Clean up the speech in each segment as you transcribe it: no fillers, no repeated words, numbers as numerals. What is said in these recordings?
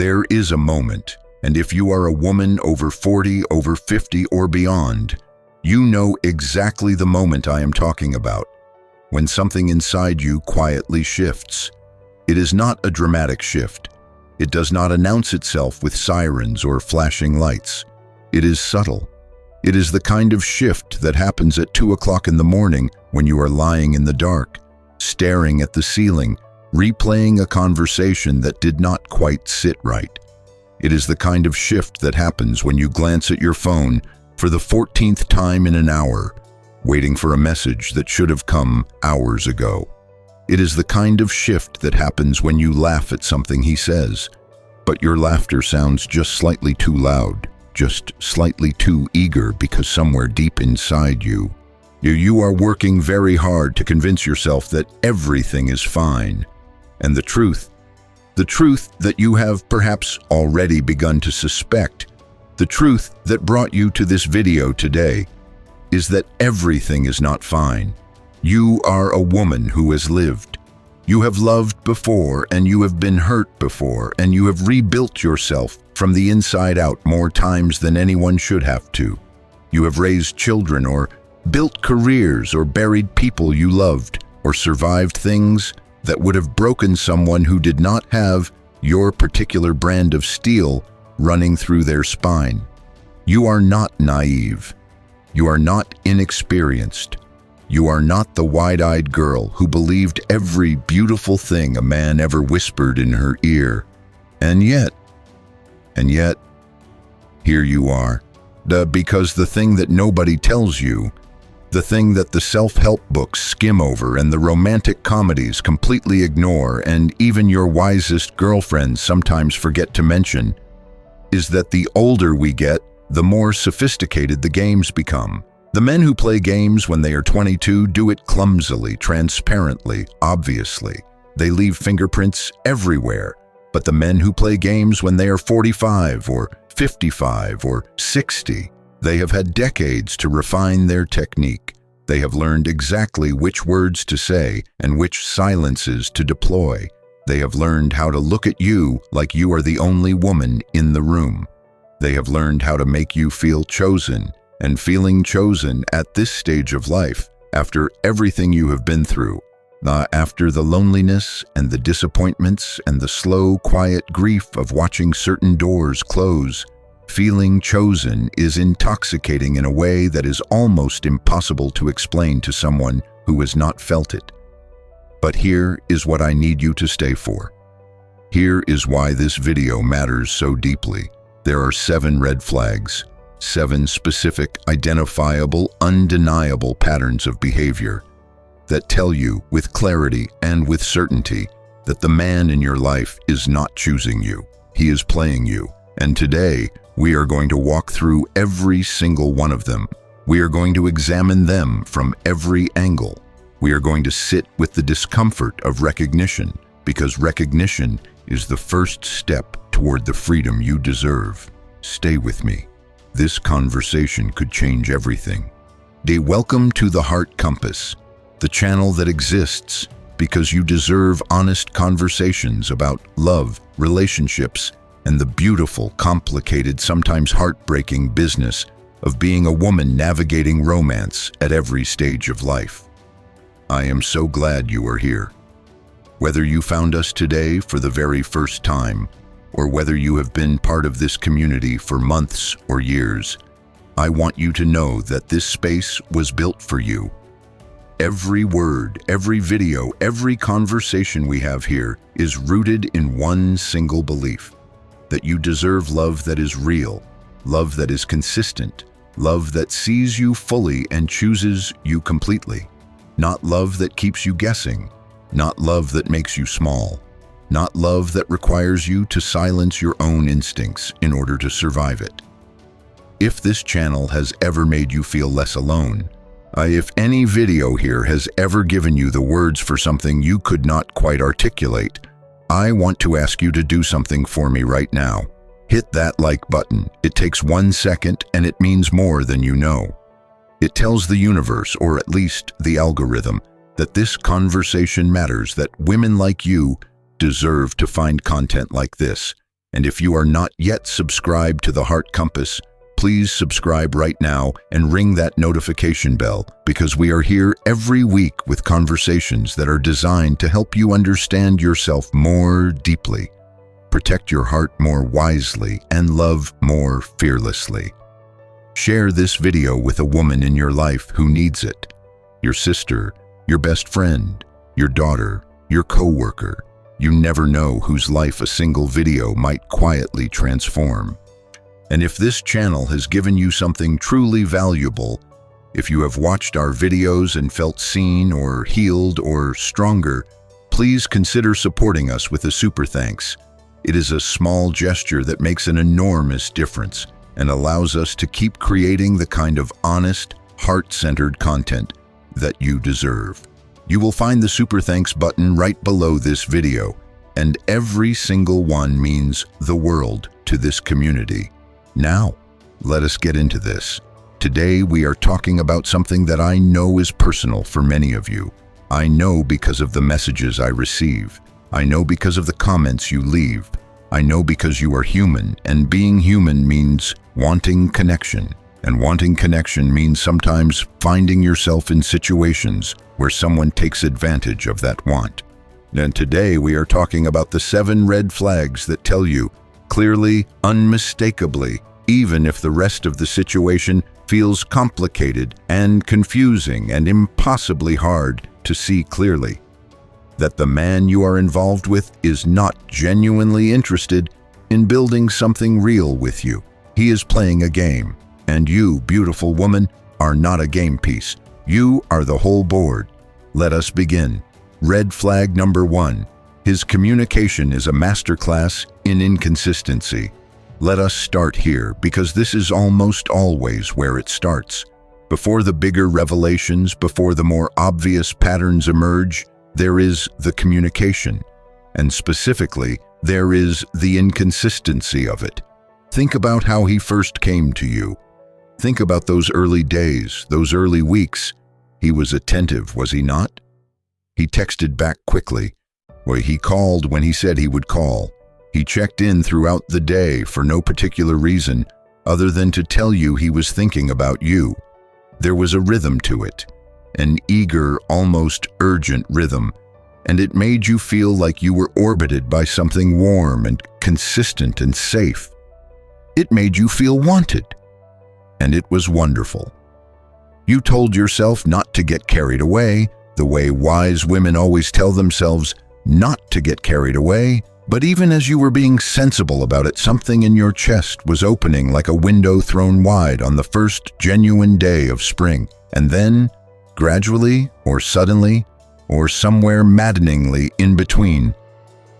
There is a moment, and if you are a woman over 40, over 50, or beyond, you know exactly the moment I am talking about, when something inside you quietly shifts. It is not a dramatic shift. It does not announce itself with sirens or flashing lights. It is subtle. It is the kind of shift that happens at 2 o'clock in the morning when you are lying in the dark, staring at the ceiling, replaying a conversation that did not quite sit right. It is the kind of shift that happens when you glance at your phone for the 14th time in an hour, waiting for a message that should have come hours ago. It is the kind of shift that happens when you laugh at something he says, but your laughter sounds just slightly too loud, just slightly too eager because somewhere deep inside you are working very hard to convince yourself that everything is fine. And the truth that you have perhaps already begun to suspect, the truth that brought you to this video today, is that everything is not fine. You are a woman who has lived. You have loved before, and you have been hurt before, and you have rebuilt yourself from the inside out more times than anyone should have to. You have raised children, or built careers, or buried people you loved, or survived things that would have broken someone who did not have your particular brand of steel running through their spine. You are not naive. You are not inexperienced. You are not the wide-eyed girl who believed every beautiful thing a man ever whispered in her ear. And yet, here you are. Because the thing that nobody tells you, the thing that the self-help books skim over and the romantic comedies completely ignore and even your wisest girlfriends sometimes forget to mention, is that the older we get, the more sophisticated the games become. The men who play games when they are 22 do it clumsily, transparently, obviously. They leave fingerprints everywhere. But the men who play games when they are 45 or 55 or 60, they have had decades to refine their technique. They have learned exactly which words to say and which silences to deploy. They have learned how to look at you like you are the only woman in the room. They have learned how to make you feel chosen, and feeling chosen at this stage of life, after everything you have been through, after the loneliness and the disappointments and the slow, quiet grief of watching certain doors close, feeling chosen is intoxicating in a way that is almost impossible to explain to someone who has not felt it. But here is what I need you to stay for. Here is why this video matters so deeply. There are 7 red flags, 7 specific, identifiable, undeniable patterns of behavior that tell you with clarity and with certainty that the man in your life is not choosing you. He is playing you. And today, we are going to walk through every single one of them. We are going to examine them from every angle. We are going to sit with the discomfort of recognition, because recognition is the first step toward the freedom you deserve. Stay with me. This conversation could change everything. Welcome to the Heart Compass, the channel that exists because you deserve honest conversations about love, relationships, and the beautiful, complicated, sometimes heartbreaking business of being a woman navigating romance at every stage of life. I am so glad you are here. Whether you found us today for the very first time, or whether you have been part of this community for months or years, I want you to know that this space was built for you. Every word, every video, every conversation we have here is rooted in one single belief: that you deserve love that is real, love that is consistent, love that sees you fully and chooses you completely. Not love that keeps you guessing, not love that makes you small, not love that requires you to silence your own instincts in order to survive it. If this channel has ever made you feel less alone, if any video here has ever given you the words for something you could not quite articulate, I want to ask you to do something for me right now. Hit that like button. It takes 1 second and it means more than you know. It tells the universe, or at least the algorithm, that this conversation matters, that women like you deserve to find content like this, And if you are not yet subscribed to the Heart Compass, please subscribe right now and ring that notification bell, because we are here every week with conversations that are designed to help you understand yourself more deeply, protect your heart more wisely, and love more fearlessly. Share this video with a woman in your life who needs it. Your sister, your best friend, your daughter, your coworker. You never know whose life a single video might quietly transform. And if this channel has given you something truly valuable, if you have watched our videos and felt seen or healed or stronger, please consider supporting us with a super thanks. It is a small gesture that makes an enormous difference and allows us to keep creating the kind of honest, heart-centered content that you deserve. You will find the super thanks button right below this video, and every single one means the world to this community. Now, let us get into this. Today we are talking about something that I know is personal for many of you. I know because of the messages I receive. I know because of the comments you leave. I know because you are human, and being human means wanting connection. And wanting connection means sometimes finding yourself in situations where someone takes advantage of that want. And today we are talking about the 7 red flags that tell you clearly, unmistakably, even if the rest of the situation feels complicated and confusing and impossibly hard to see clearly, that the man you are involved with is not genuinely interested in building something real with you. He is playing a game, and you, beautiful woman, are not a game piece. You are the whole board. Let us begin. Red flag number 1. His communication is a masterclass in inconsistency. Let us start here, because this is almost always where it starts. Before the bigger revelations, before the more obvious patterns emerge, there is the communication. And specifically, there is the inconsistency of it. Think about how he first came to you. Think about those early days, those early weeks. He was attentive, was he not? He texted back quickly. Or he called when he said he would call. He checked in throughout the day for no particular reason other than to tell you he was thinking about you. There was a rhythm to it, an eager, almost urgent rhythm, and it made you feel like you were orbited by something warm and consistent and safe. It made you feel wanted, and it was wonderful. You told yourself not to get carried away, the way wise women always tell themselves not to get carried away, but even as you were being sensible about it, something in your chest was opening like a window thrown wide on the first genuine day of spring. And then, gradually or suddenly, or somewhere maddeningly in between,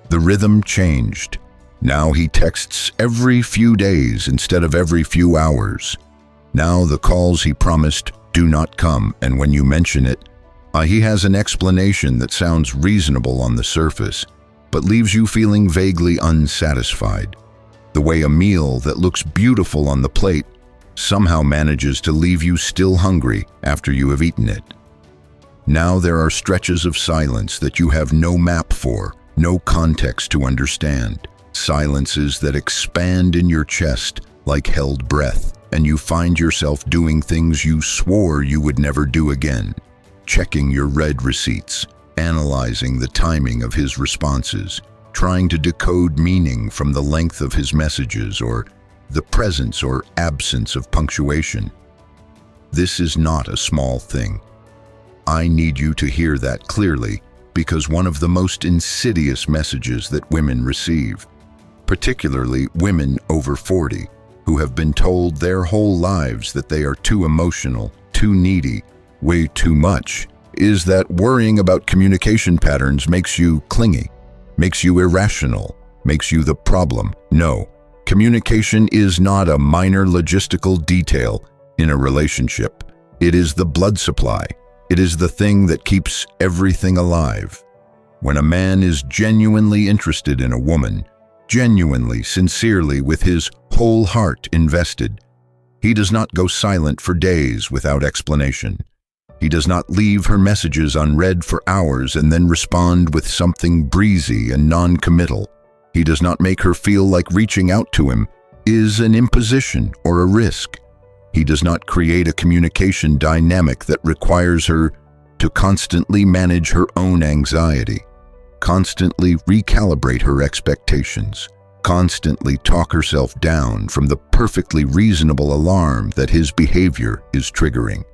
the rhythm changed. Now he texts every few days instead of every few hours. Now the calls he promised do not come, and when you mention it, he has an explanation that sounds reasonable on the surface, but leaves you feeling vaguely unsatisfied. The way a meal that looks beautiful on the plate somehow manages to leave you still hungry after you have eaten it. Now there are stretches of silence that you have no map for, no context to understand. Silences that expand in your chest like held breath, and you find yourself doing things you swore you would never do again. Checking your read receipts, analyzing the timing of his responses, trying to decode meaning from the length of his messages or the presence or absence of punctuation. This is not a small thing. I need you to hear that clearly, because one of the most insidious messages that women receive, particularly women over 40, who have been told their whole lives that they are too emotional, too needy, way too much, is that worrying about communication patterns makes you clingy, makes you irrational, makes you the problem. No, communication is not a minor logistical detail in a relationship. It is the blood supply. It is the thing that keeps everything alive. When a man is genuinely interested in a woman, genuinely, sincerely, with his whole heart invested, he does not go silent for days without explanation. He does not leave her messages unread for hours and then respond with something breezy and non-committal. He does not make her feel like reaching out to him is an imposition or a risk. He does not create a communication dynamic that requires her to constantly manage her own anxiety, constantly recalibrate her expectations, constantly talk herself down from the perfectly reasonable alarm that his behavior is triggering.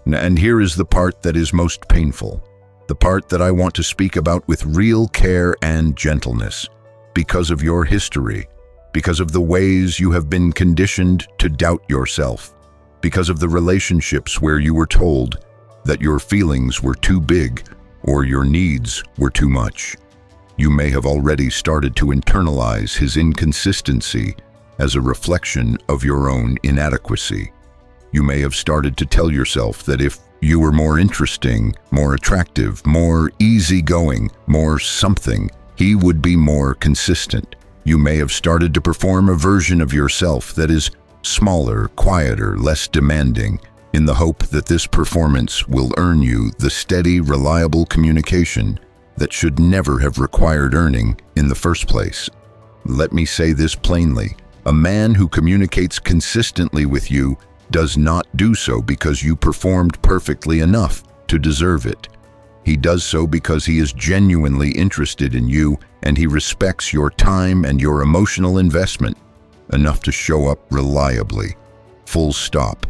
And here is the part that is most painful, the part that I want to speak about with real care and gentleness. Because of your history, because of the ways you have been conditioned to doubt yourself, because of the relationships where you were told that your feelings were too big or your needs were too much. You may have already started to internalize his inconsistency as a reflection of your own inadequacy. You may have started to tell yourself that if you were more interesting, more attractive, more easygoing, more something, he would be more consistent. You may have started to perform a version of yourself that is smaller, quieter, less demanding, in the hope that this performance will earn you the steady, reliable communication that should never have required earning in the first place. Let me say this plainly. A man who communicates consistently with you does not do so because you performed perfectly enough to deserve it. He does so because he is genuinely interested in you and he respects your time and your emotional investment enough to show up reliably. Full stop.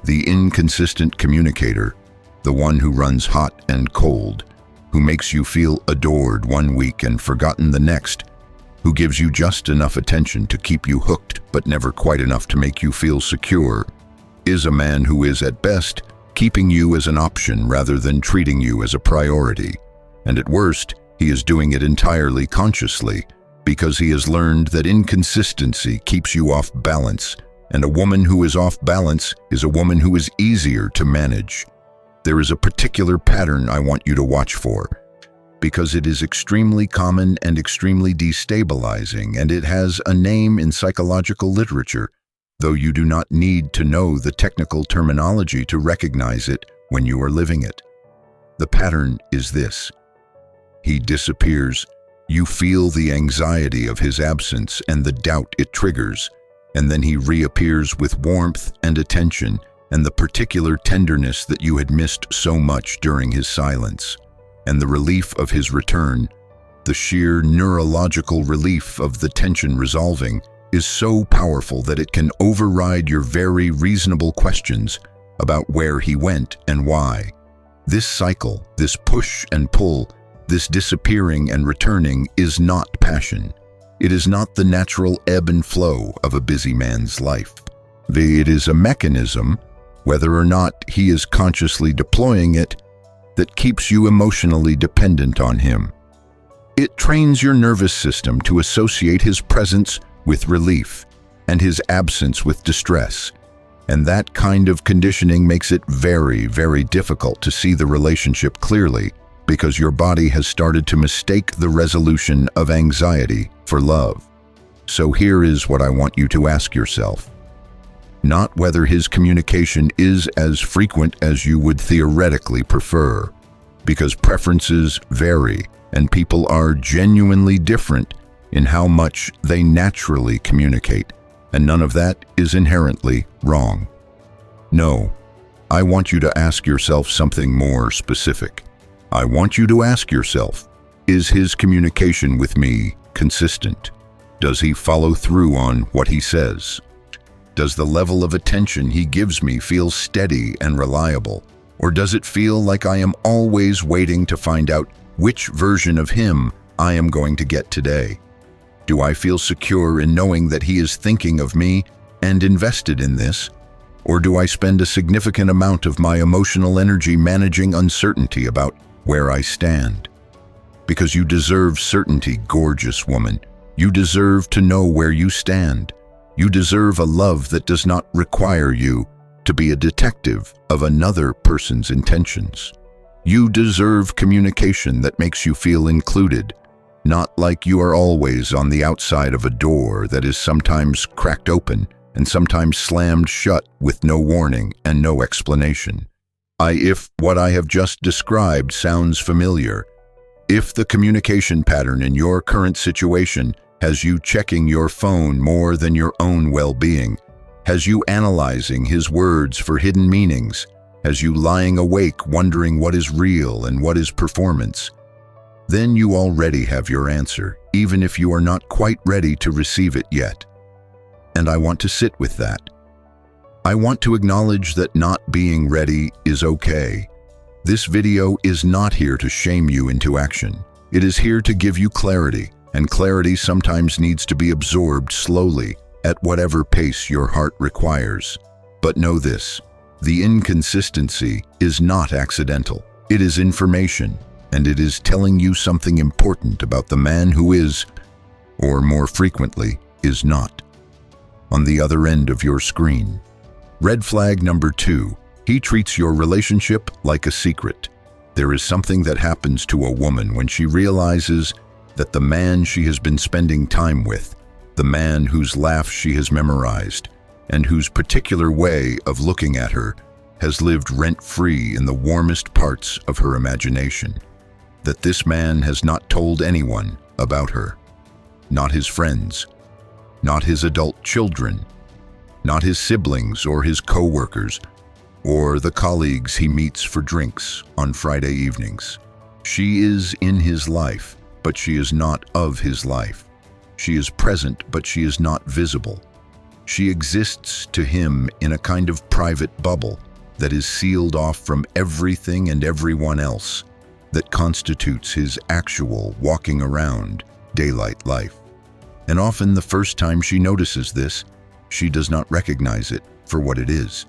The inconsistent communicator, the one who runs hot and cold, who makes you feel adored one week and forgotten the next, who gives you just enough attention to keep you hooked but never quite enough to make you feel secure, is a man who is at best keeping you as an option rather than treating you as a priority. And at worst, he is doing it entirely consciously because he has learned that inconsistency keeps you off balance, and a woman who is off balance is a woman who is easier to manage. There is a particular pattern I want you to watch for, because it is extremely common and extremely destabilizing, and it has a name in psychological literature, though you do not need to know the technical terminology to recognize it when you are living it. The pattern is this. He disappears. You feel the anxiety of his absence and the doubt it triggers, and then he reappears with warmth and attention and the particular tenderness that you had missed so much during his silence. And the relief of his return, the sheer neurological relief of the tension resolving, is so powerful that it can override your very reasonable questions about where he went and why. This cycle, this push and pull, this disappearing and returning is not passion. It is not the natural ebb and flow of a busy man's life. It is a mechanism, whether or not he is consciously deploying it, that keeps you emotionally dependent on him. It trains your nervous system to associate his presence with relief and his absence with distress. And that kind of conditioning makes it very, very difficult to see the relationship clearly because your body has started to mistake the resolution of anxiety for love. So here is what I want you to ask yourself. Not whether his communication is as frequent as you would theoretically prefer, because preferences vary and people are genuinely different in how much they naturally communicate, and none of that is inherently wrong. No, I want you to ask yourself something more specific. I want you to ask yourself, is his communication with me consistent? Does he follow through on what he says? Does the level of attention he gives me feel steady and reliable? Or does it feel like I am always waiting to find out which version of him I am going to get today? Do I feel secure in knowing that he is thinking of me and invested in this? Or do I spend a significant amount of my emotional energy managing uncertainty about where I stand? Because you deserve certainty, gorgeous woman. You deserve to know where you stand. You deserve a love that does not require you to be a detective of another person's intentions. You deserve communication that makes you feel included, not like you are always on the outside of a door that is sometimes cracked open and sometimes slammed shut with no warning and no explanation. If what I have just described sounds familiar, if the communication pattern in your current situation Has you checking your phone more than your own well-being? Has you analyzing his words for hidden meanings? Has you lying awake wondering what is real and what is performance? Then you already have your answer, even if you are not quite ready to receive it yet. And I want to sit with that. I want to acknowledge that not being ready is okay. This video is not here to shame you into action. It is here to give you clarity, and clarity sometimes needs to be absorbed slowly at whatever pace your heart requires. But know this, the inconsistency is not accidental. It is information, and it is telling you something important about the man who is, or more frequently, is not, on the other end of your screen. Red flag number 2, he treats your relationship like a secret. There is something that happens to a woman when she realizes that the man she has been spending time with, the man whose laugh she has memorized, and whose particular way of looking at her has lived rent-free in the warmest parts of her imagination, that this man has not told anyone about her, not his friends, not his adult children, not his siblings or his co-workers, or the colleagues he meets for drinks on Friday evenings. She is in his life, but she is not of his life. She is present, but she is not visible. She exists to him in a kind of private bubble that is sealed off from everything and everyone else that constitutes his actual walking around daylight life. And often the first time she notices this, she does not recognize it for what it is.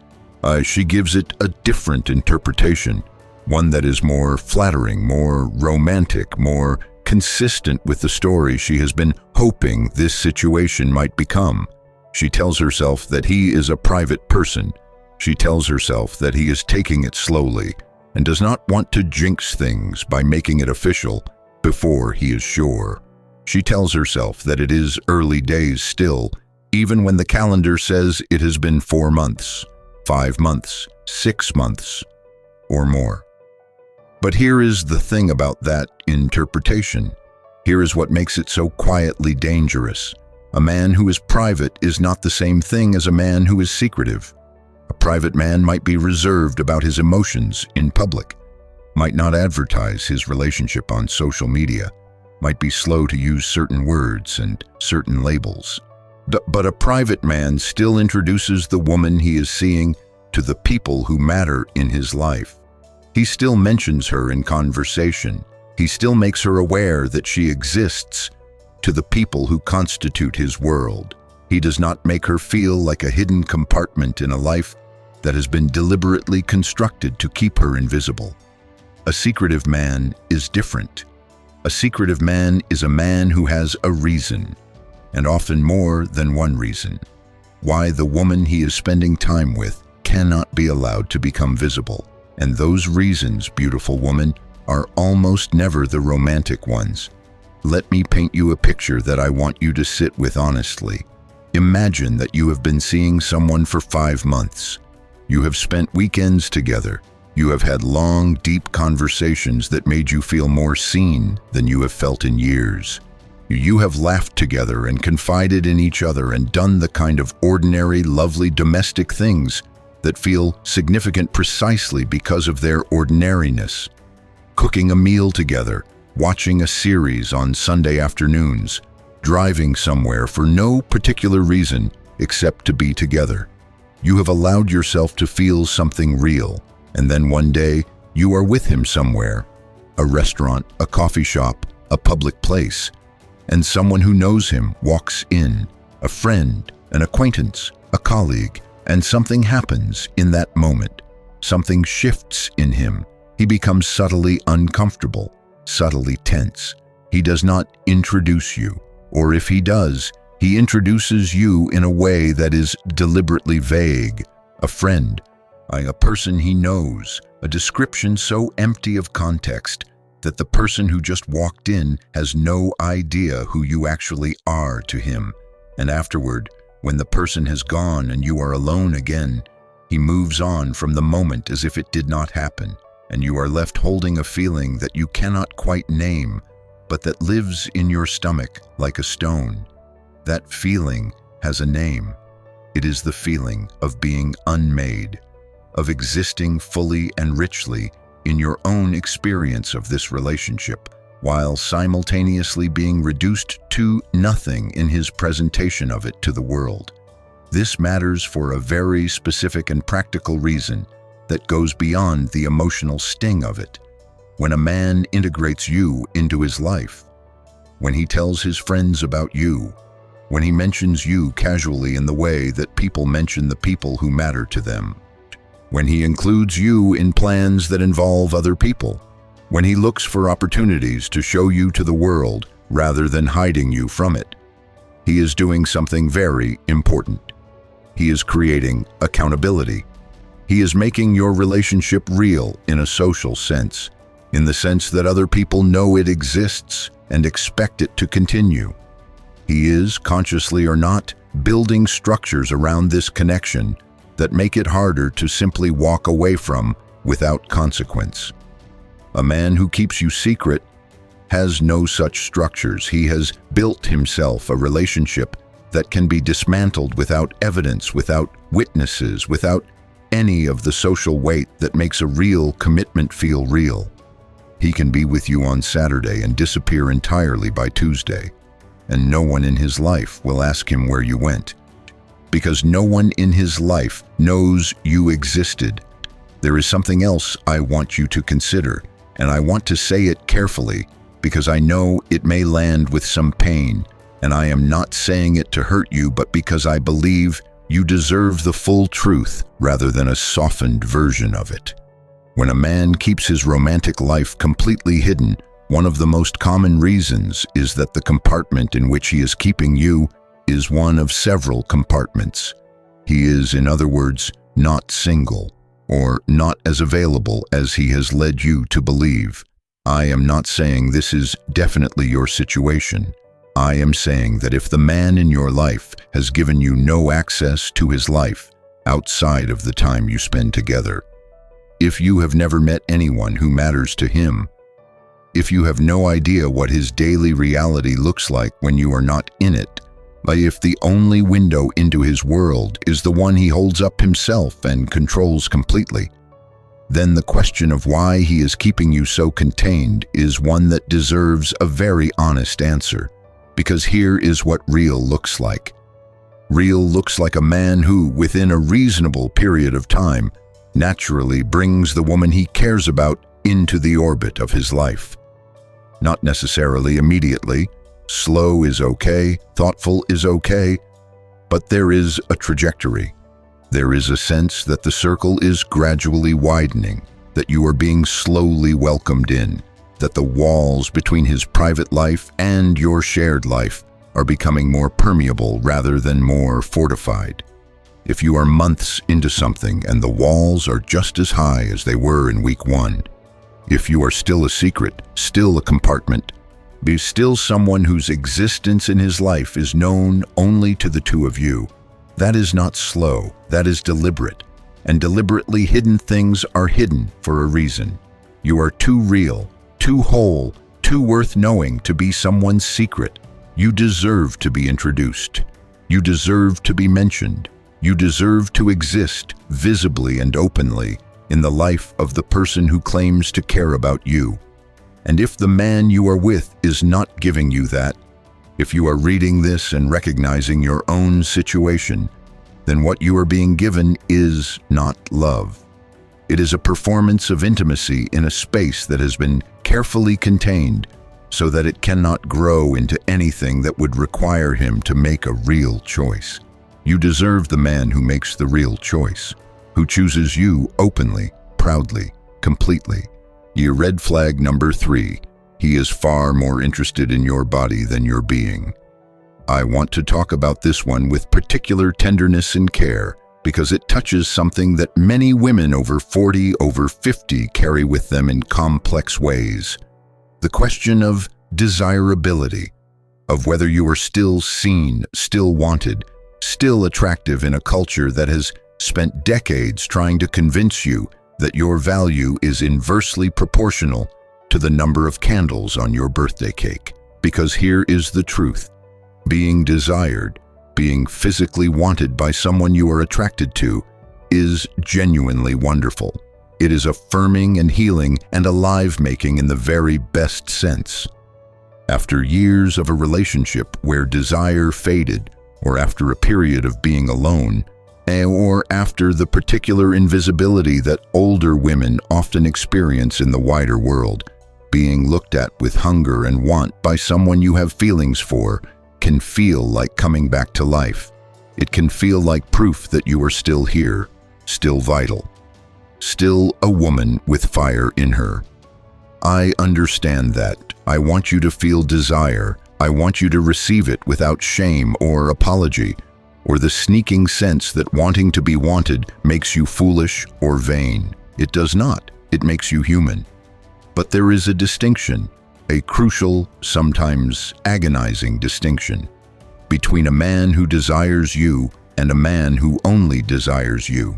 She gives it a different interpretation, one that is more flattering, more romantic, more consistent with the story she has been hoping this situation might become. She tells herself that he is a private person. She tells herself that he is taking it slowly and does not want to jinx things by making it official before he is sure. She tells herself that it is early days still, even when the calendar says it has been 4 months, 5 months, 6 months, or more. But here is the thing about that interpretation. Here is what makes it so quietly dangerous. A man who is private is not the same thing as a man who is secretive. A private man might be reserved about his emotions in public, might not advertise his relationship on social media, might be slow to use certain words and certain labels. But a private man still introduces the woman he is seeing to the people who matter in his life. He still mentions her in conversation. He still makes her aware that she exists to the people who constitute his world. He does not make her feel like a hidden compartment in a life that has been deliberately constructed to keep her invisible. A secretive man is different. A secretive man is a man who has a reason, and often more than one reason, why the woman he is spending time with cannot be allowed to become visible. And those reasons, beautiful woman, are almost never the romantic ones. Let me paint you a picture that I want you to sit with honestly. Imagine that you have been seeing someone for 5 months. You have spent weekends together. You have had long, deep conversations that made you feel more seen than you have felt in years. You have laughed together and confided in each other and done the kind of ordinary, lovely domestic things that feel significant precisely because of their ordinariness. Cooking a meal together, watching a series on Sunday afternoons, driving somewhere for no particular reason except to be together. You have allowed yourself to feel something real, and then one day you are with him somewhere, a restaurant, a coffee shop, a public place, and someone who knows him walks in, a friend, an acquaintance, a colleague, and something happens in that moment. Something shifts in him. He becomes subtly uncomfortable, subtly tense. He does not introduce you, or if he does, he introduces you in a way that is deliberately vague. A friend, a person he knows, a description so empty of context that the person who just walked in has no idea who you actually are to him. And afterward, when the person has gone and you are alone again, he moves on from the moment as if it did not happen, and you are left holding a feeling that you cannot quite name, but that lives in your stomach like a stone. That feeling has a name. It is the feeling of being unmade, of existing fully and richly in your own experience of this relationship, while simultaneously being reduced to nothing in his presentation of it to the world. This matters for a very specific and practical reason that goes beyond the emotional sting of it. When a man integrates you into his life, when he tells his friends about you, when he mentions you casually in the way that people mention the people who matter to them, when he includes you in plans that involve other people, when he looks for opportunities to show you to the world rather than hiding you from it, he is doing something very important. He is creating accountability. He is making your relationship real in a social sense, in the sense that other people know it exists and expect it to continue. He is, consciously or not, building structures around this connection that make it harder to simply walk away from without consequence. A man who keeps you secret has no such structures. He has built himself a relationship that can be dismantled without evidence, without witnesses, without any of the social weight that makes a real commitment feel real. He can be with you on Saturday and disappear entirely by Tuesday, and no one in his life will ask him where you went, because no one in his life knows you existed. There is something else I want you to consider, and I want to say it carefully because I know it may land with some pain, and I am not saying it to hurt you, but because I believe you deserve the full truth rather than a softened version of it. When a man keeps his romantic life completely hidden, one of the most common reasons is that the compartment in which he is keeping you is one of several compartments. He is, in other words, not single, or not as available as he has led you to believe. I am not saying this is definitely your situation. I am saying that if the man in your life has given you no access to his life outside of the time you spend together, if you have never met anyone who matters to him, if you have no idea what his daily reality looks like when you are not in it, but if the only window into his world is the one he holds up himself and controls completely, then the question of why he is keeping you so contained is one that deserves a very honest answer. Because here is what real looks like. Real looks like a man who, within a reasonable period of time, naturally brings the woman he cares about into the orbit of his life. Not necessarily immediately. Slow is okay, thoughtful is okay, but there is a trajectory. There is a sense that the circle is gradually widening, that you are being slowly welcomed in, that the walls between his private life and your shared life are becoming more permeable rather than more fortified. If you are months into something and the walls are just as high as they were in week 1, if you are still a secret, still a compartment, be still someone whose existence in his life is known only to the two of you, that is not slow, that is deliberate, and deliberately hidden things are hidden for a reason. You are too real, too whole, too worth knowing to be someone's secret. You deserve to be introduced. You deserve to be mentioned. You deserve to exist visibly and openly in the life of the person who claims to care about you. And if the man you are with is not giving you that, if you are reading this and recognizing your own situation, then what you are being given is not love. It is a performance of intimacy in a space that has been carefully contained so that it cannot grow into anything that would require him to make a real choice. You deserve the man who makes the real choice, who chooses you openly, proudly, completely. Your red flag number 3, he is far more interested in your body than your being. I want to talk about this one with particular tenderness and care because it touches something that many women over 40, over 50 carry with them in complex ways. The question of desirability, of whether you are still seen, still wanted, still attractive in a culture that has spent decades trying to convince you that your value is inversely proportional to the number of candles on your birthday cake. Because here is the truth. Being desired, being physically wanted by someone you are attracted to, is genuinely wonderful. It is affirming and healing and alive-making in the very best sense. After years of a relationship where desire faded, or after a period of being alone, or after the particular invisibility that older women often experience in the wider world, being looked at with hunger and want by someone you have feelings for can feel like coming back to life. It can feel like proof that you are still here, still vital, still a woman with fire in her. I understand that. I want you to feel desire. I want you to receive it without shame or apology, or the sneaking sense that wanting to be wanted makes you foolish or vain. It does not. It makes you human. But there is a distinction, a crucial, sometimes agonizing distinction, between a man who desires you and a man who only desires you.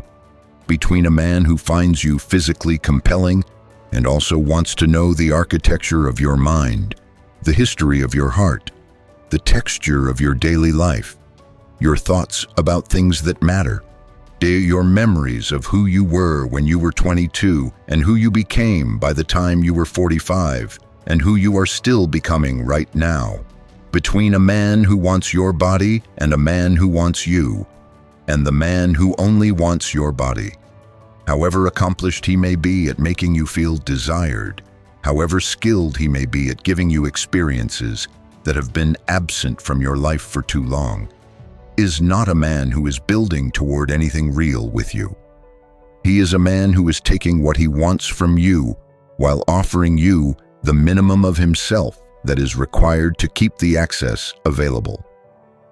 Between a man who finds you physically compelling and also wants to know the architecture of your mind, the history of your heart, the texture of your daily life, your thoughts about things that matter, your memories of who you were when you were 22 and who you became by the time you were 45 and who you are still becoming right now. Between a man who wants your body and a man who wants you, and the man who only wants your body. However accomplished he may be at making you feel desired, however skilled he may be at giving you experiences that have been absent from your life for too long, is not a man who is building toward anything real with you. He is a man who is taking what he wants from you while offering you the minimum of himself that is required to keep the access available.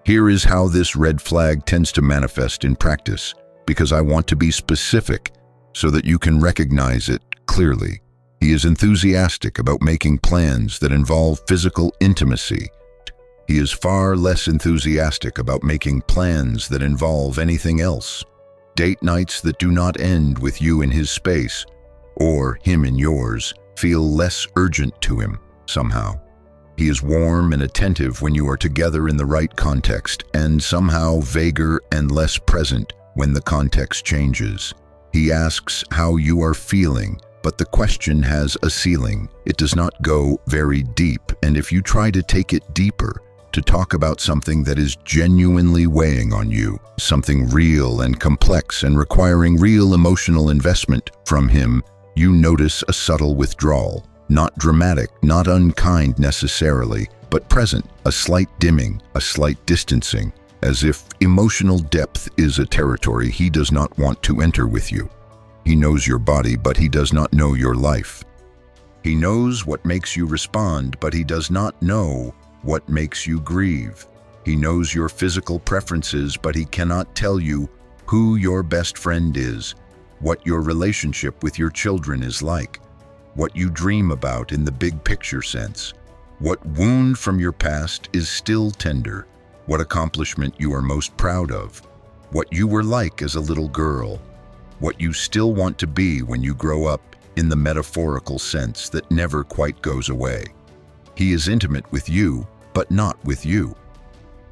Here is how this red flag tends to manifest in practice, because I want to be specific so that you can recognize it clearly. He is enthusiastic about making plans that involve physical intimacy. He is far less enthusiastic about making plans that involve anything else. Date nights that do not end with you in his space, or him in yours, feel less urgent to him somehow. He is warm and attentive when you are together in the right context, and somehow vaguer and less present when the context changes. He asks how you are feeling, but the question has a ceiling. It does not go very deep, and if you try to take it deeper, to talk about something that is genuinely weighing on you, something real and complex and requiring real emotional investment from him, you notice a subtle withdrawal. Not dramatic, not unkind necessarily, but present, a slight dimming, a slight distancing, as if emotional depth is a territory he does not want to enter with you. He knows your body, but he does not know your life. He knows what makes you respond, but he does not know what makes you grieve. He knows your physical preferences, but he cannot tell you who your best friend is, what your relationship with your children is like, what you dream about in the big picture sense, what wound from your past is still tender, what accomplishment you are most proud of, what you were like as a little girl, what you still want to be when you grow up in the metaphorical sense that never quite goes away. He is intimate with you, but not with you.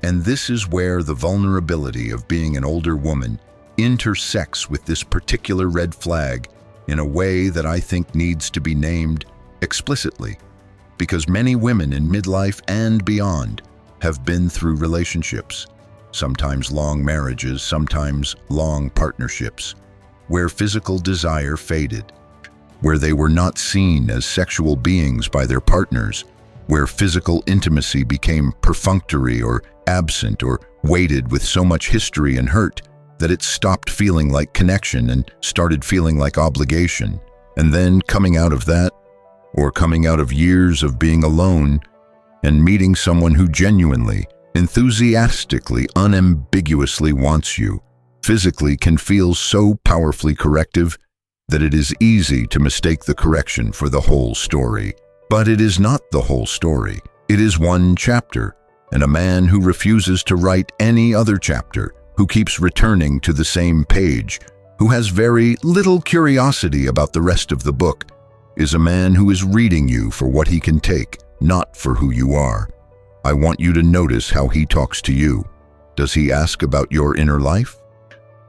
And this is where the vulnerability of being an older woman intersects with this particular red flag in a way that I think needs to be named explicitly, because many women in midlife and beyond have been through relationships, sometimes long marriages, sometimes long partnerships, where physical desire faded, where they were not seen as sexual beings by their partners, where physical intimacy became perfunctory or absent or weighted with so much history and hurt that it stopped feeling like connection and started feeling like obligation. And then coming out of that, or coming out of years of being alone and meeting someone who genuinely, enthusiastically, unambiguously wants you, physically can feel so powerfully corrective that it is easy to mistake the correction for the whole story. But it is not the whole story. It is one chapter, and a man who refuses to write any other chapter, who keeps returning to the same page, who has very little curiosity about the rest of the book, is a man who is reading you for what he can take, not for who you are. I want you to notice how he talks to you. Does he ask about your inner life?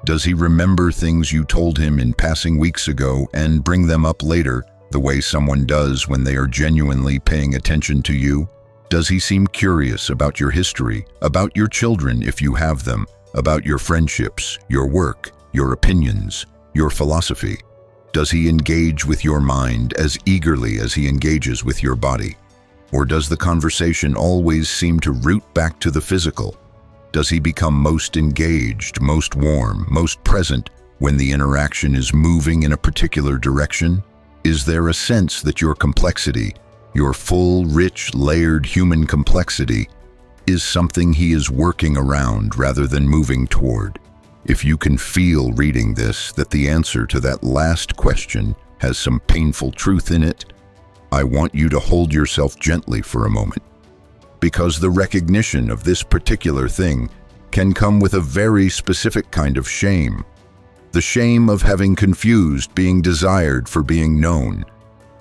Does he remember things you told him in passing weeks ago and bring them up later, the way someone does when they are genuinely paying attention to you? Does he seem curious about your history, about your children if you have them, about your friendships, your work, your opinions, your philosophy? Does he engage with your mind as eagerly as he engages with your body? Or does the conversation always seem to root back to the physical? Does he become most engaged, most warm, most present when the interaction is moving in a particular direction? Is there a sense that your complexity, your full, rich, layered human complexity, is something he is working around rather than moving toward? If you can feel reading this that the answer to that last question has some painful truth in it, I want you to hold yourself gently for a moment, because the recognition of this particular thing can come with a very specific kind of shame. The shame of having confused being desired for being known.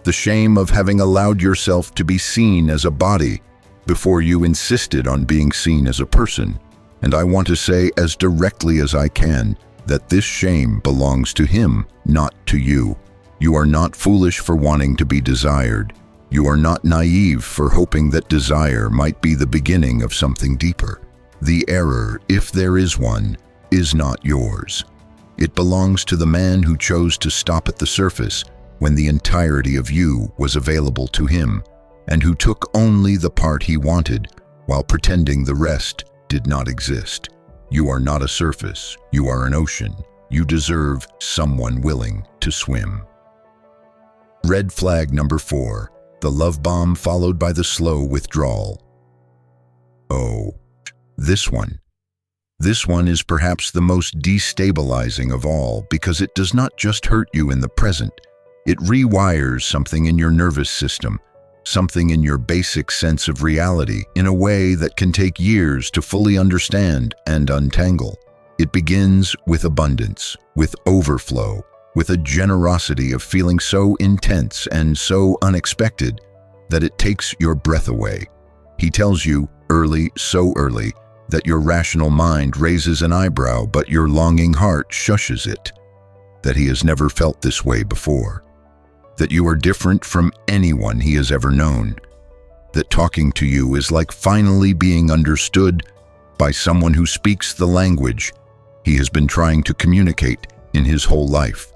The shame of having allowed yourself to be seen as a body before you insisted on being seen as a person. And I want to say as directly as I can that this shame belongs to him, not to you. You are not foolish for wanting to be desired. You are not naive for hoping that desire might be the beginning of something deeper. The error, if there is one, is not yours. It belongs to the man who chose to stop at the surface when the entirety of you was available to him, and who took only the part he wanted while pretending the rest did not exist. You are not a surface, you are an ocean. You deserve someone willing to swim. Red flag number 4, the love bomb followed by the slow withdrawal. Oh, this one. This one is perhaps the most destabilizing of all because it does not just hurt you in the present. It rewires something in your nervous system, something in your basic sense of reality in a way that can take years to fully understand and untangle. It begins with abundance, with overflow, with a generosity of feeling so intense and so unexpected that it takes your breath away. He tells you early, so early, that your rational mind raises an eyebrow but your longing heart shushes it, that he has never felt this way before, that you are different from anyone he has ever known, that talking to you is like finally being understood by someone who speaks the language he has been trying to communicate in his whole life.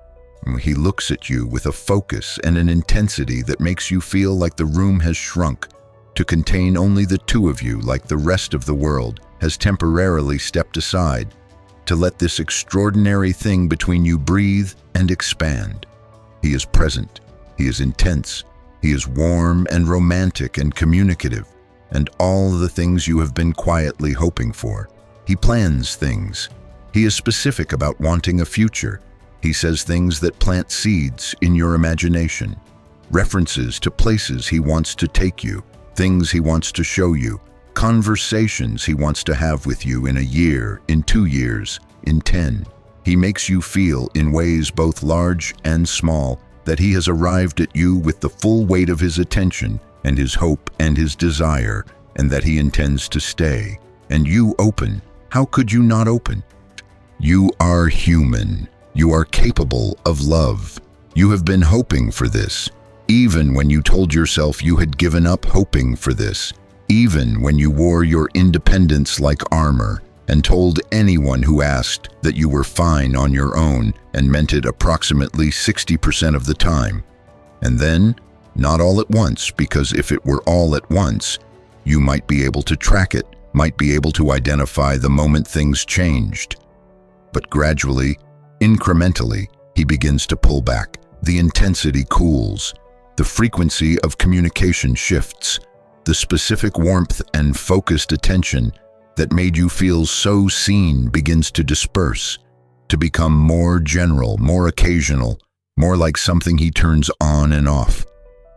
He looks at you with a focus and an intensity that makes you feel like the room has shrunk to contain only the two of you, like the rest of the world has temporarily stepped aside to let this extraordinary thing between you breathe and expand. He is present, he is intense, he is warm and romantic and communicative, and all the things you have been quietly hoping for. He plans things. He is specific about wanting a future. He says things that plant seeds in your imagination, references to places he wants to take you, things he wants to show you, conversations he wants to have with you in a year, in 2 years, in 10. He makes you feel in ways both large and small that he has arrived at you with the full weight of his attention and his hope and his desire, and that he intends to stay. And you open. How could you not open? You are human. You are capable of love. You have been hoping for this, even when you told yourself you had given up hoping for this, even when you wore your independence like armor and told anyone who asked that you were fine on your own and meant it approximately 60% of the time. And then, not all at once, because if it were all at once, you might be able to track it, might be able to identify the moment things changed. But gradually, incrementally, he begins to pull back. The intensity cools. The frequency of communication shifts. The specific warmth and focused attention that made you feel so seen begins to disperse, to become more general, more occasional, more like something he turns on and off,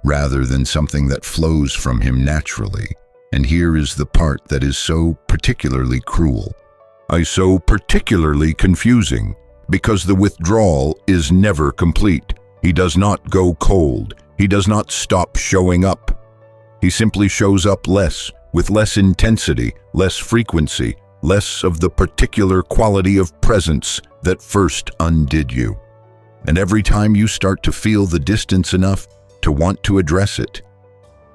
rather than something that flows from him naturally. And here is the part that is so particularly cruel, so particularly confusing, because the withdrawal is never complete. He does not go cold. He does not stop showing up. He simply shows up less, with less intensity, less frequency, less of the particular quality of presence that first undid you. And every time you start to feel the distance enough to want to address it,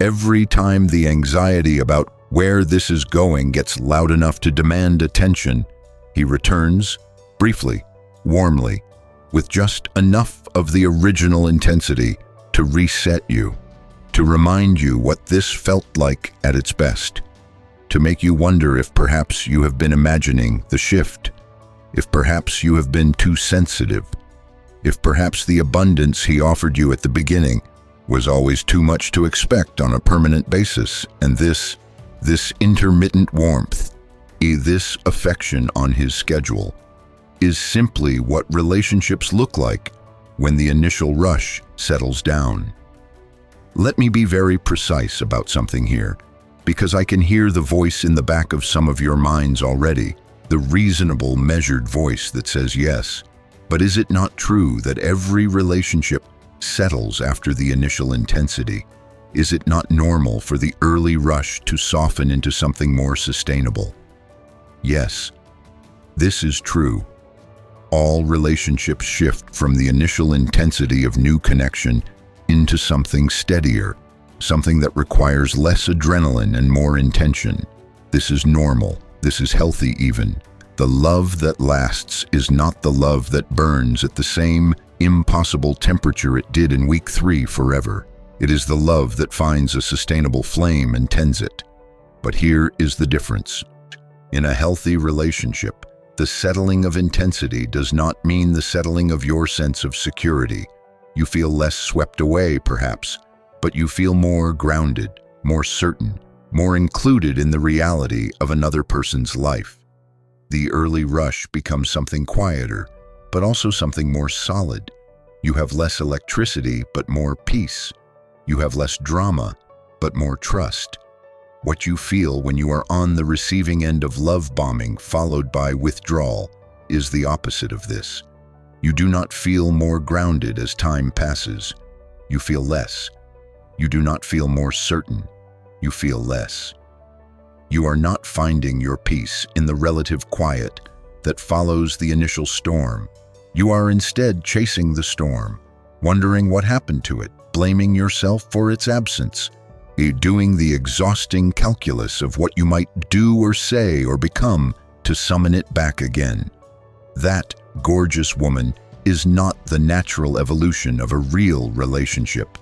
every time the anxiety about where this is going gets loud enough to demand attention, he returns, briefly, warmly, with just enough of the original intensity to reset you, to remind you what this felt like at its best, to make you wonder if perhaps you have been imagining the shift, if perhaps you have been too sensitive, if perhaps the abundance he offered you at the beginning was always too much to expect on a permanent basis, and this intermittent warmth, this affection on his schedule, is simply what relationships look like when the initial rush settles down. Let me be very precise about something here, because I can hear the voice in the back of some of your minds already, the reasonable, measured voice that says yes. But is it not true that every relationship settles after the initial intensity? Is it not normal for the early rush to soften into something more sustainable? Yes, this is true. All relationships shift from the initial intensity of new connection into something steadier, something that requires less adrenaline and more intention. This is normal. This is healthy even. The love that lasts is not the love that burns at the same impossible temperature it did in week 3 forever. It is the love that finds a sustainable flame and tends it. But here is the difference. In a healthy relationship, the settling of intensity does not mean the settling of your sense of security. You feel less swept away, perhaps, but you feel more grounded, more certain, more included in the reality of another person's life. The early rush becomes something quieter, but also something more solid. You have less electricity, but more peace. You have less drama, but more trust. What you feel when you are on the receiving end of love bombing followed by withdrawal is the opposite of this. You do not feel more grounded as time passes. You feel less. You do not feel more certain. You feel less. You are not finding your peace in the relative quiet that follows the initial storm. You are instead chasing the storm, wondering what happened to it, blaming yourself for its absence, doing the exhausting calculus of what you might do or say or become to summon it back again. That, gorgeous woman, is not the natural evolution of a real relationship.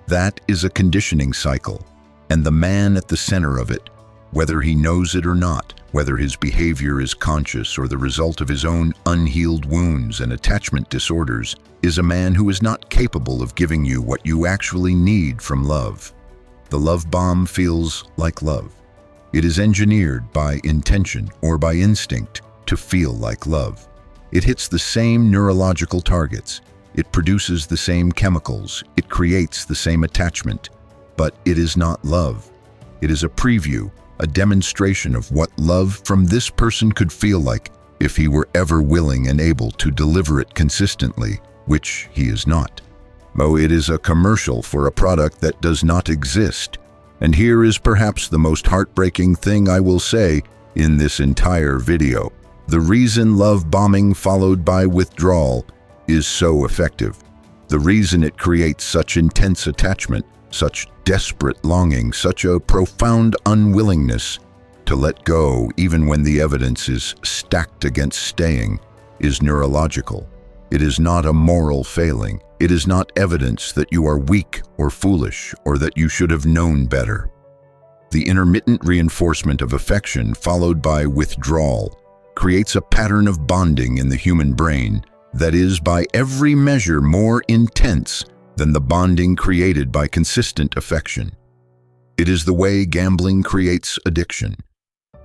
That is a conditioning cycle, and the man at the center of it, whether he knows it or not, whether his behavior is conscious or the result of his own unhealed wounds and attachment disorders, is a man who is not capable of giving you what you actually need from love. The love bomb feels like love. It is engineered by intention or by instinct to feel like love. It hits the same neurological targets. It produces the same chemicals. It creates the same attachment. But it is not love. It is a preview, a demonstration of what love from this person could feel like if he were ever willing and able to deliver it consistently, which he is not. Oh, it is a commercial for a product that does not exist. And here is perhaps the most heartbreaking thing I will say in this entire video. The reason love bombing followed by withdrawal is so effective. The reason it creates such intense attachment, such desperate longing, such a profound unwillingness to let go even when the evidence is stacked against staying, is neurological. It is not a moral failing. It is not evidence that you are weak or foolish or that you should have known better. The intermittent reinforcement of affection followed by withdrawal creates a pattern of bonding in the human brain that is by every measure more intense than the bonding created by consistent affection. It is the way gambling creates addiction,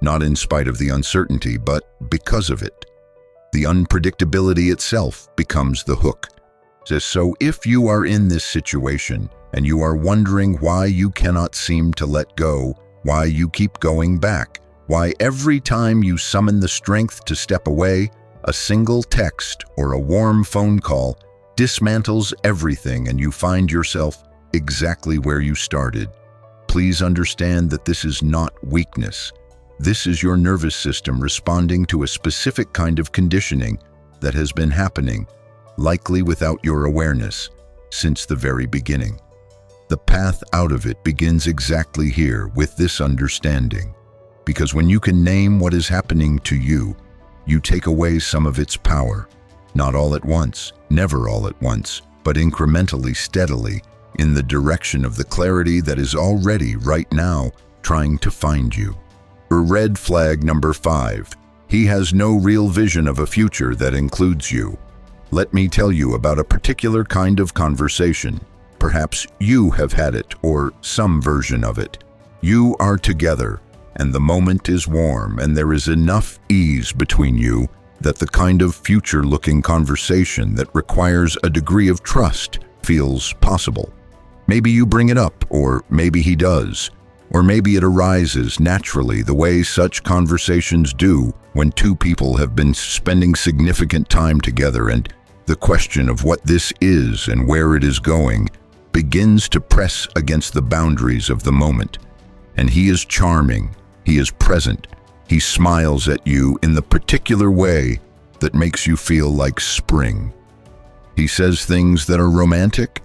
not in spite of the uncertainty, but because of it. The unpredictability itself becomes the hook. So if you are in this situation and you are wondering why you cannot seem to let go, why you keep going back, why every time you summon the strength to step away, a single text or a warm phone call dismantles everything and you find yourself exactly where you started. Please understand that this is not weakness. This is your nervous system responding to a specific kind of conditioning that has been happening, likely without your awareness, since the very beginning. The path out of it begins exactly here with this understanding. Because when you can name what is happening to you, you take away some of its power. Not all at once, never all at once, but incrementally, steadily, in the direction of the clarity that is already, right now, trying to find you. Red flag number 5. He has no real vision of a future that includes you. Let me tell you about a particular kind of conversation. Perhaps you have had it, or some version of it. You are together, and the moment is warm, and there is enough ease between you that the kind of future-looking conversation that requires a degree of trust feels possible. Maybe you bring it up, or maybe he does, or maybe it arises naturally the way such conversations do when two people have been spending significant time together, and the question of what this is and where it is going begins to press against the boundaries of the moment. And he is charming, he is present, he smiles at you in the particular way that makes you feel like spring. He says things that are romantic,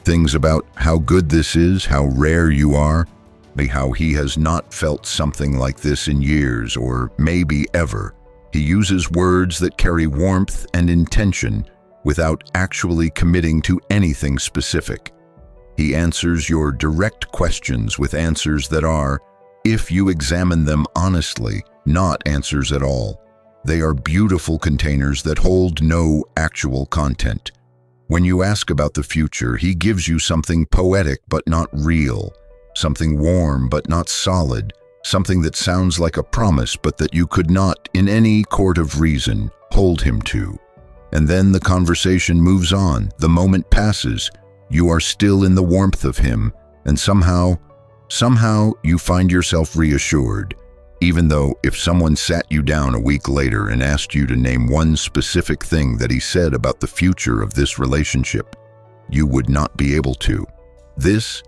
things about how good this is, how rare you are, how he has not felt something like this in years or maybe ever. He uses words that carry warmth and intention without actually committing to anything specific. He answers your direct questions with answers that are, if you examine them honestly, not answers at all. They are beautiful containers that hold no actual content. When you ask about the future, he gives you something poetic but not real, something warm but not solid, something that sounds like a promise but that you could not, in any court of reason, hold him to. And then the conversation moves on, the moment passes, you are still in the warmth of him, and somehow you find yourself reassured, even though if someone sat you down a week later and asked you to name one specific thing that he said about the future of this relationship, you would not be able to. This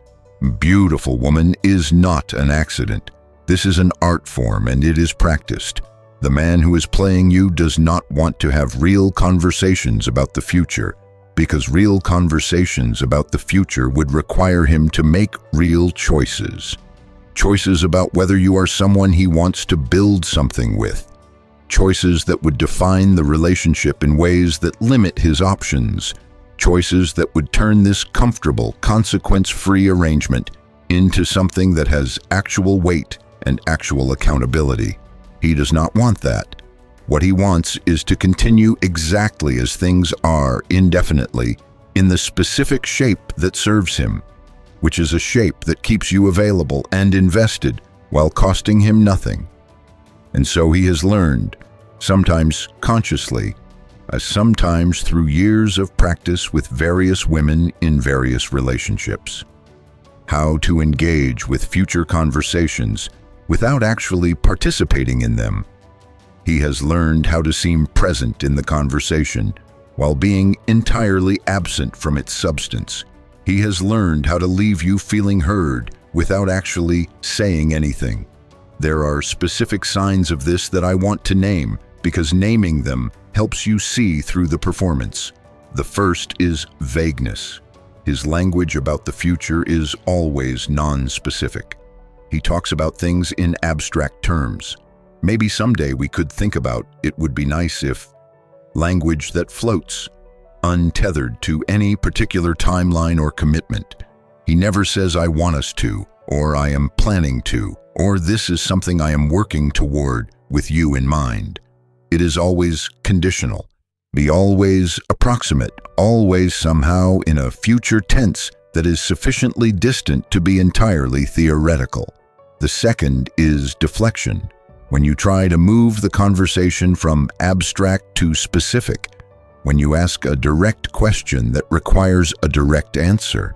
beautiful woman is not an accident. This is an art form and it is practiced. The man who is playing you does not want to have real conversations about the future, because real conversations about the future would require him to make real choices. Choices about whether you are someone he wants to build something with. Choices that would define the relationship in ways that limit his options. Choices that would turn this comfortable, consequence-free arrangement into something that has actual weight and actual accountability. He does not want that. What he wants is to continue exactly as things are indefinitely in the specific shape that serves him, which is a shape that keeps you available and invested while costing him nothing. And so he has learned, sometimes consciously, sometimes through years of practice with various women in various relationships, how to engage with future conversations without actually participating in them. He has learned how to seem present in the conversation while being entirely absent from its substance. He has learned how to leave you feeling heard without actually saying anything. There are specific signs of this that I want to name because naming them helps you see through the performance. The first is vagueness. His language about the future is always non-specific. He talks about things in abstract terms. Maybe someday we could think about it would be nice if language that floats, untethered to any particular timeline or commitment. He never says I want us to, or I am planning to, or this is something I am working toward with you in mind. It is always conditional. Be always approximate, always somehow in a future tense that is sufficiently distant to be entirely theoretical. The second is deflection. When you try to move the conversation from abstract to specific, when you ask a direct question that requires a direct answer,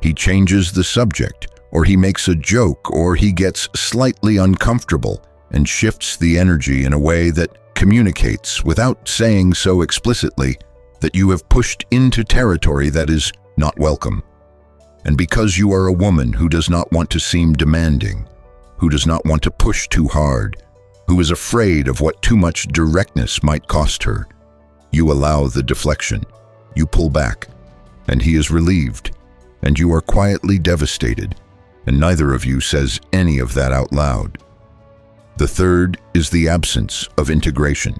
he changes the subject, or he makes a joke, or he gets slightly uncomfortable and shifts the energy in a way that communicates, without saying so explicitly, that you have pushed into territory that is not welcome. And because you are a woman who does not want to seem demanding, who does not want to push too hard, who is afraid of what too much directness might cost her, you allow the deflection, you pull back, and he is relieved, and you are quietly devastated, and neither of you says any of that out loud. The third is the absence of integration.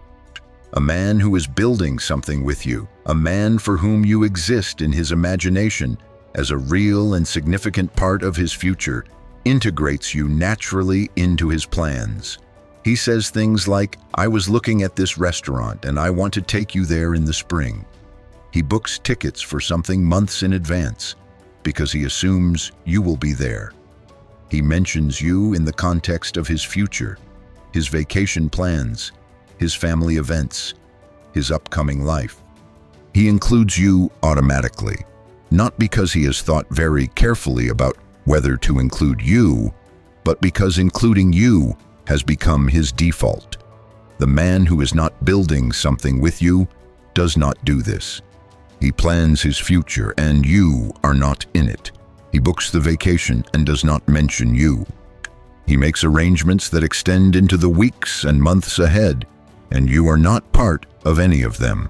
A man who is building something with you, a man for whom you exist in his imagination as a real and significant part of his future, integrates you naturally into his plans. He says things like, "I was looking at this restaurant and I want to take you there in the spring." He books tickets for something months in advance because he assumes you will be there. He mentions you in the context of his future, his vacation plans, his family events, his upcoming life. He includes you automatically, not because he has thought very carefully about whether to include you, but because including you has become his default. The man who is not building something with you does not do this. He plans his future and you are not in it. He books the vacation and does not mention you. He makes arrangements that extend into the weeks and months ahead, and you are not part of any of them.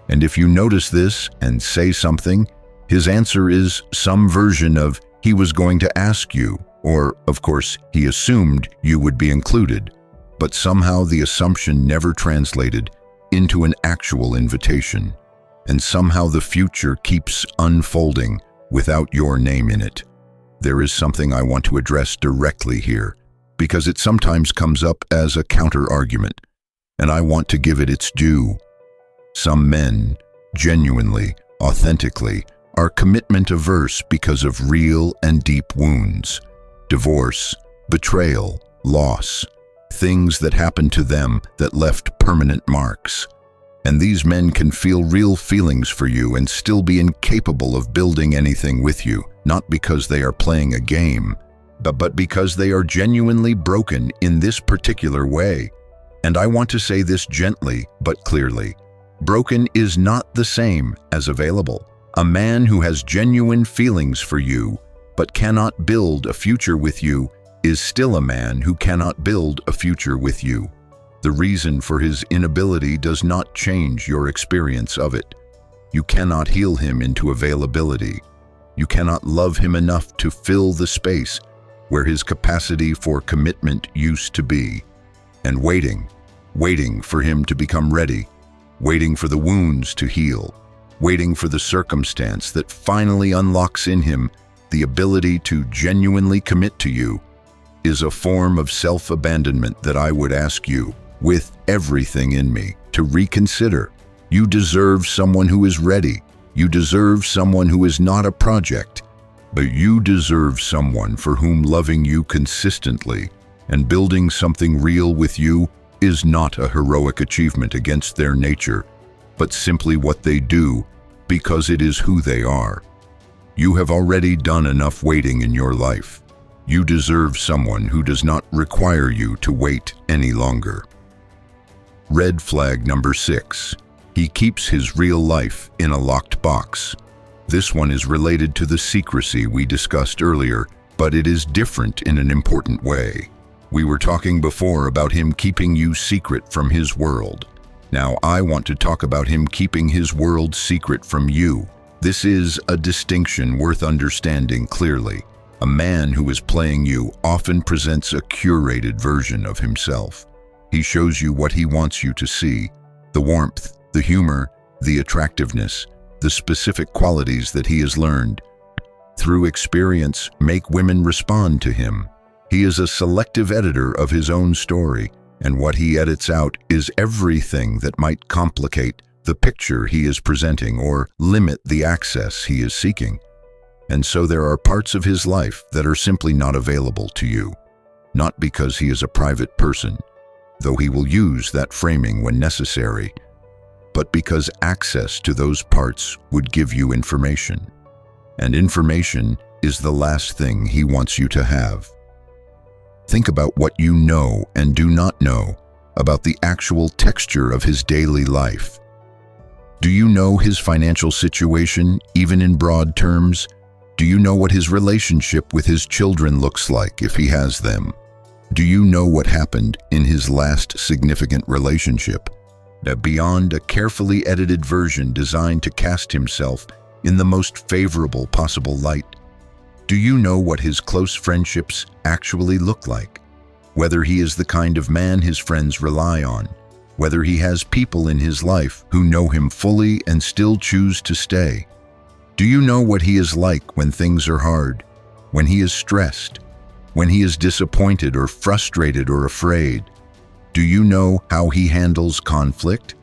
And if you notice this and say something, his answer is some version of, "He was going to ask you," or, of course, "He assumed you would be included," but somehow the assumption never translated into an actual invitation. And somehow the future keeps unfolding without your name in it. There is something I want to address directly here, because it sometimes comes up as a counter-argument, and I want to give it its due. Some men, genuinely, authentically, are commitment-averse because of real and deep wounds. Divorce, betrayal, loss, things that happened to them that left permanent marks. And these men can feel real feelings for you and still be incapable of building anything with you, not because they are playing a game, but because they are genuinely broken in this particular way. And I want to say this gently but clearly. Broken is not the same as available. A man who has genuine feelings for you but cannot build a future with you is still a man who cannot build a future with you. The reason for his inability does not change your experience of it. You cannot heal him into availability. You cannot love him enough to fill the space where his capacity for commitment used to be. And waiting for him to become ready, waiting for the wounds to heal, waiting for the circumstance that finally unlocks in him the ability to genuinely commit to you, is a form of self-abandonment that I would ask you, with everything in me, to reconsider. You deserve someone who is ready. You deserve someone who is not a project, but you deserve someone for whom loving you consistently and building something real with you is not a heroic achievement against their nature, but simply what they do because it is who they are. You have already done enough waiting in your life. You deserve someone who does not require you to wait any longer. Red flag number 6. He keeps his real life in a locked box. This one is related to the secrecy we discussed earlier, but it is different in an important way. We were talking before about him keeping you secret from his world. Now I want to talk about him keeping his world secret from you. This is a distinction worth understanding clearly. A man who is playing you often presents a curated version of himself. He shows you what he wants you to see, the warmth, the humor, the attractiveness, the specific qualities that he has learned. Through experience, make women respond to him. He is a selective editor of his own story, and what he edits out is everything that might complicate the picture he is presenting or limit the access he is seeking. And so there are parts of his life that are simply not available to you, not because he is a private person, though he will use that framing when necessary, but because access to those parts would give you information. And information is the last thing he wants you to have. Think about what you know and do not know about the actual texture of his daily life. Do you know his financial situation, even in broad terms? Do you know what his relationship with his children looks like if he has them? Do you know what happened in his last significant relationship? Beyond a carefully edited version designed to cast himself in the most favorable possible light. Do you know what his close friendships actually look like? Whether he is the kind of man his friends rely on, whether he has people in his life who know him fully and still choose to stay. Do you know what he is like when things are hard, when he is stressed, when he is disappointed or frustrated or afraid? Do you know how he handles conflict?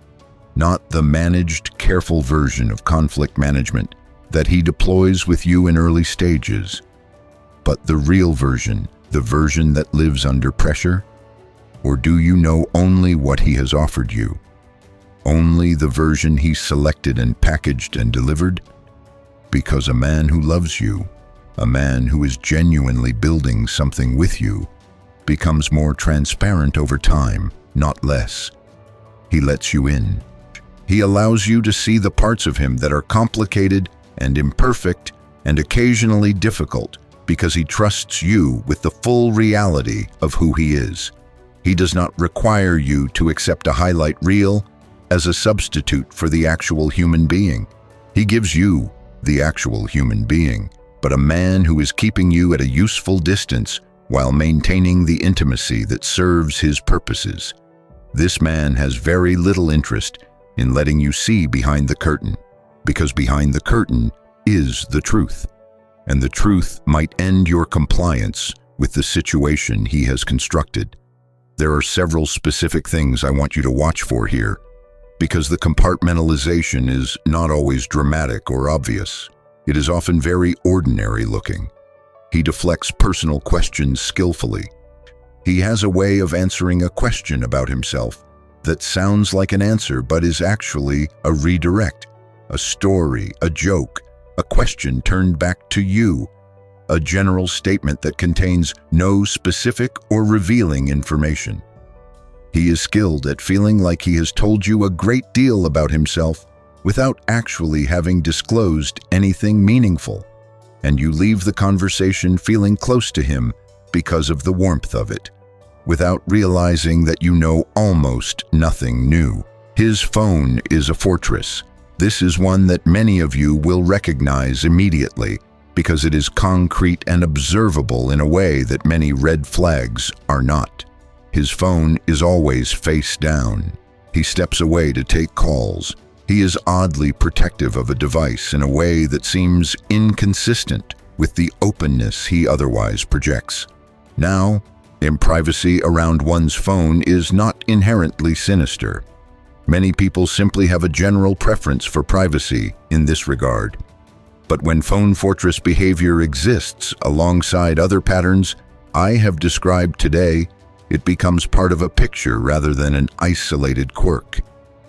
Not the managed, careful version of conflict management that he deploys with you in early stages, but the real version, the version that lives under pressure? Or do you know only what he has offered you? Only the version he selected and packaged and delivered? Because a man who loves you, a man who is genuinely building something with you, becomes more transparent over time, not less. He lets you in. He allows you to see the parts of him that are complicated and imperfect and occasionally difficult because he trusts you with the full reality of who he is. He does not require you to accept a highlight reel as a substitute for the actual human being. He gives you the actual human being, but a man who is keeping you at a useful distance while maintaining the intimacy that serves his purposes. This man has very little interest in letting you see behind the curtain, because behind the curtain is the truth, and the truth might end your compliance with the situation he has constructed. There are several specific things I want you to watch for here, because the compartmentalization is not always dramatic or obvious. It is often very ordinary looking. He deflects personal questions skillfully. He has a way of answering a question about himself that sounds like an answer but is actually a redirect, a story, a joke, a question turned back to you, a general statement that contains no specific or revealing information. He is skilled at feeling like he has told you a great deal about himself without actually having disclosed anything meaningful, and you leave the conversation feeling close to him because of the warmth of it, without realizing that you know almost nothing new. His phone is a fortress. This is one that many of you will recognize immediately because it is concrete and observable in a way that many red flags are not. His phone is always face down. He steps away to take calls. He is oddly protective of a device in a way that seems inconsistent with the openness he otherwise projects. Now, privacy around one's phone is not inherently sinister. Many people simply have a general preference for privacy in this regard. But when phone fortress behavior exists alongside other patterns I have described today, it becomes part of a picture rather than an isolated quirk.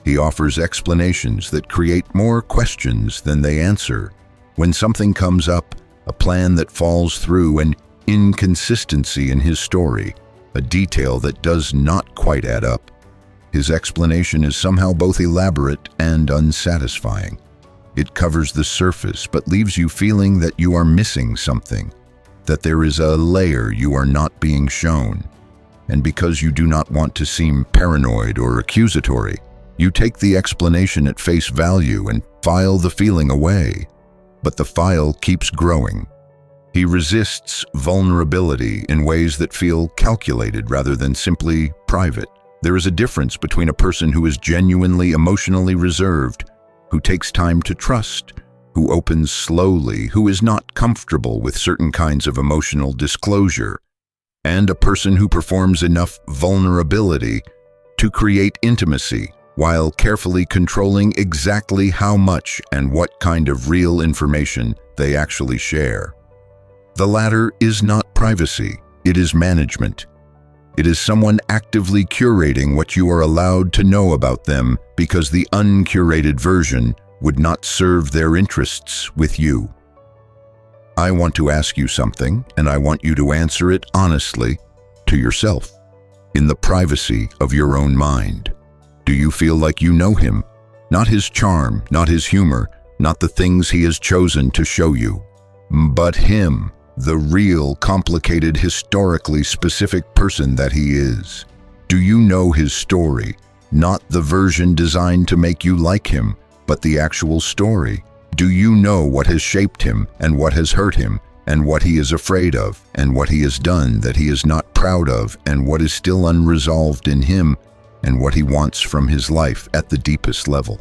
He offers explanations that create more questions than they answer. When something comes up, a plan that falls through, an inconsistency in his story, a detail that does not quite add up, his explanation is somehow both elaborate and unsatisfying. It covers the surface but leaves you feeling that you are missing something, that there is a layer you are not being shown. And because you do not want to seem paranoid or accusatory, you take the explanation at face value and file the feeling away. But the file keeps growing. He resists vulnerability in ways that feel calculated rather than simply private. There is a difference between a person who is genuinely emotionally reserved, who takes time to trust, who opens slowly, who is not comfortable with certain kinds of emotional disclosure, and a person who performs enough vulnerability to create intimacy while carefully controlling exactly how much and what kind of real information they actually share. The latter is not privacy, it is management. It is someone actively curating what you are allowed to know about them because the uncurated version would not serve their interests with you. I want to ask you something, and I want you to answer it honestly to yourself, in the privacy of your own mind. Do you feel like you know him? Not his charm, not his humor, not the things he has chosen to show you. but him, the real, complicated, historically specific person that he is. Do you know his story? Not the version designed to make you like him, but the actual story. Do you know what has shaped him and what has hurt him and what he is afraid of and what he has done that he is not proud of and what is still unresolved in him and what he wants from his life at the deepest level?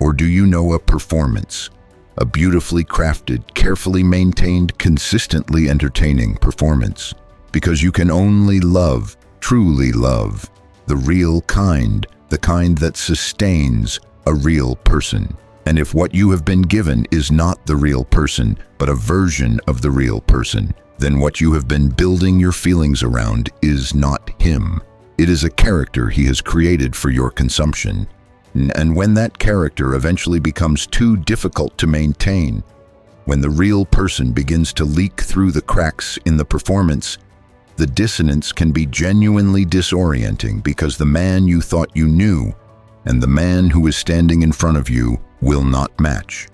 Or do you know a performance, a beautifully crafted, carefully maintained, consistently entertaining performance? Because you can only love, truly love, the real kind, the kind that sustains a real person. And if what you have been given is not the real person, but a version of the real person, then what you have been building your feelings around is not him. It is a character he has created for your consumption. And when that character eventually becomes too difficult to maintain, when the real person begins to leak through the cracks in the performance, the dissonance can be genuinely disorienting because the man you thought you knew and the man who is standing in front of you will not match.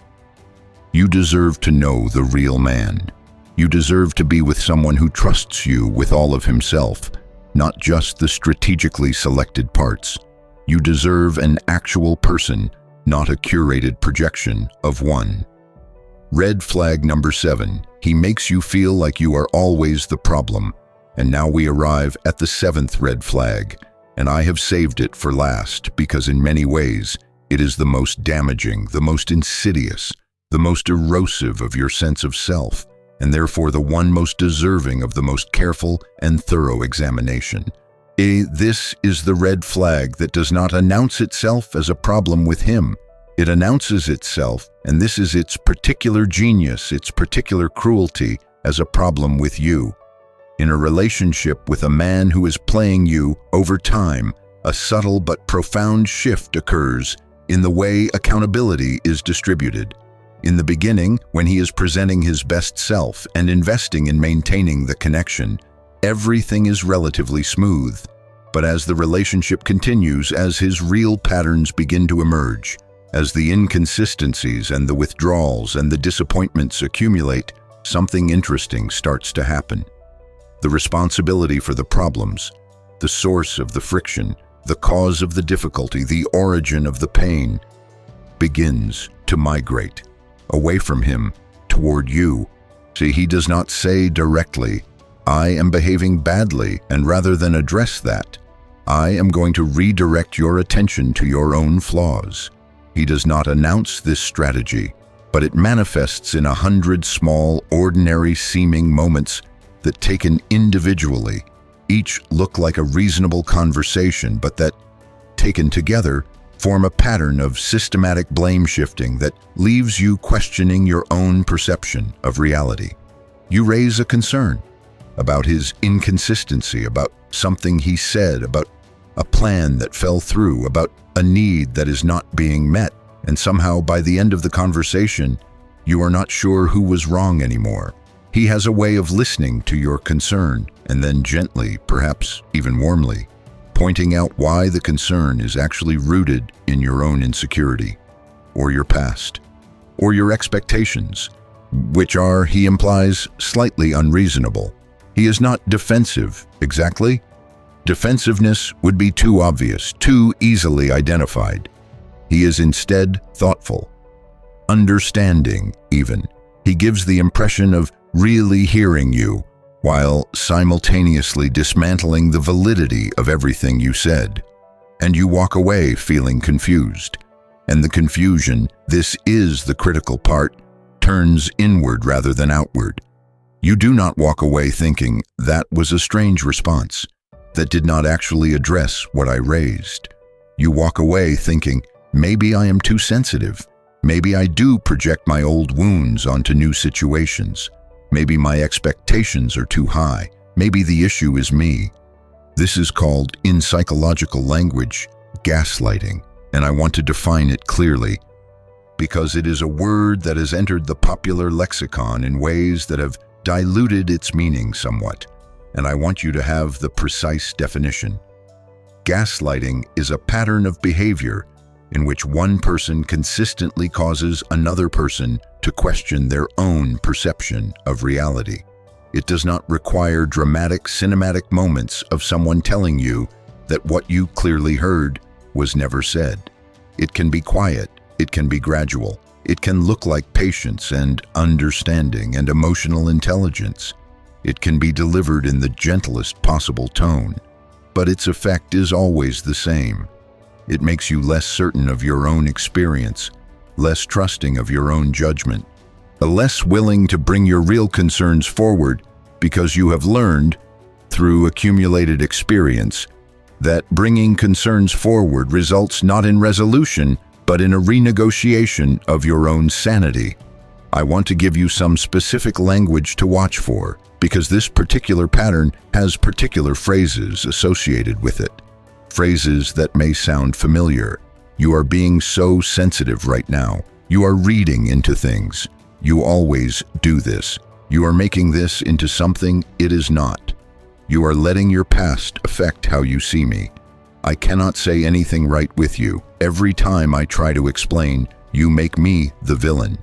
You deserve to know the real man. You deserve to be with someone who trusts you with all of himself, not just the strategically selected parts. You deserve an actual person, not a curated projection of one. Red flag number 7. He makes you feel like you are always the problem. And now we arrive at the 7th red flag, and I have saved it for last because in many ways it is the most damaging, the most insidious, the most erosive of your sense of self, and therefore the one most deserving of the most careful and thorough examination. This is the red flag that does not announce itself as a problem with him. It announces itself, and this is its particular genius, its particular cruelty, as a problem with you. In a relationship with a man who is playing you over time, a subtle but profound shift occurs in the way accountability is distributed. In the beginning, when he is presenting his best self and investing in maintaining the connection, everything is relatively smooth. But as the relationship continues, as his real patterns begin to emerge, as the inconsistencies and the withdrawals and the disappointments accumulate, something interesting starts to happen. The responsibility for the problems, the source of the friction, the cause of the difficulty, the origin of the pain, begins to migrate away from him toward you. See, he does not say directly, "I am behaving badly," and rather than address that, "I am going to redirect your attention to your own flaws." He does not announce this strategy, but it manifests in 100 small, ordinary-seeming moments that, taken individually, each look like a reasonable conversation, but that, taken together, form a pattern of systematic blame shifting that leaves you questioning your own perception of reality. You raise a concern about his inconsistency, about something he said, about a plan that fell through, about a need that is not being met, and somehow by the end of the conversation, you are not sure who was wrong anymore. He has a way of listening to your concern and then gently, perhaps even warmly, pointing out why the concern is actually rooted in your own insecurity, or your past, or your expectations, which are, he implies, slightly unreasonable. He is not defensive, exactly. Defensiveness would be too obvious, too easily identified. He is instead thoughtful, understanding even. He gives the impression of really hearing you, while simultaneously dismantling the validity of everything you said. And you walk away feeling confused. And the confusion, this is the critical part, turns inward rather than outward. You do not walk away thinking, "That was a strange response. That did not actually address what I raised." You walk away thinking, "Maybe I am too sensitive. Maybe I do project my old wounds onto new situations. Maybe my expectations are too high. Maybe the issue is me." This is called, in psychological language, gaslighting, and I want to define it clearly, because it is a word that has entered the popular lexicon in ways that have diluted its meaning somewhat, and I want you to have the precise definition. Gaslighting is a pattern of behavior in which one person consistently causes another person to question their own perception of reality. It does not require dramatic cinematic moments of someone telling you that what you clearly heard was never said. It can be quiet, it can be gradual, it can look like patience and understanding and emotional intelligence. It can be delivered in the gentlest possible tone, but its effect is always the same. It makes you less certain of your own experience, less trusting of your own judgment, less willing to bring your real concerns forward because you have learned, through accumulated experience, that bringing concerns forward results not in resolution, but in a renegotiation of your own sanity. I want to give you some specific language to watch for, because this particular pattern has particular phrases associated with it. Phrases that may sound familiar. You are being so sensitive right now. You are reading into things. You always do this. You are making this into something it is not. You are letting your past affect how you see me. I cannot say anything right with you. Every time I try to explain, you make me the villain.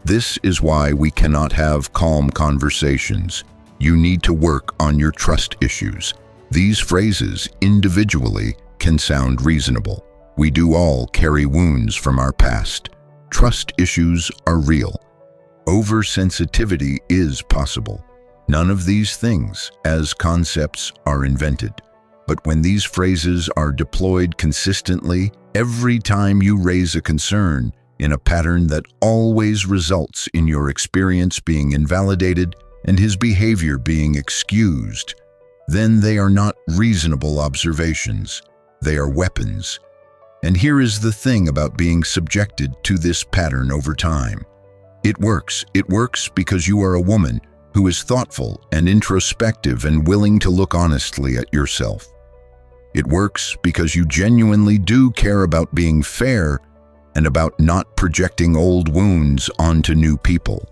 This is why we cannot have calm conversations. You need to work on your trust issues. These phrases, individually, can sound reasonable. We do all carry wounds from our past. Trust issues are real. Oversensitivity is possible. None of these things, as concepts, are invented. But when these phrases are deployed consistently, every time you raise a concern, in a pattern that always results in your experience being invalidated and his behavior being excused, then they are not reasonable observations. They are weapons. And here is the thing about being subjected to this pattern over time. It works. It works because you are a woman who is thoughtful and introspective and willing to look honestly at yourself. It works because you genuinely do care about being fair and about not projecting old wounds onto new people.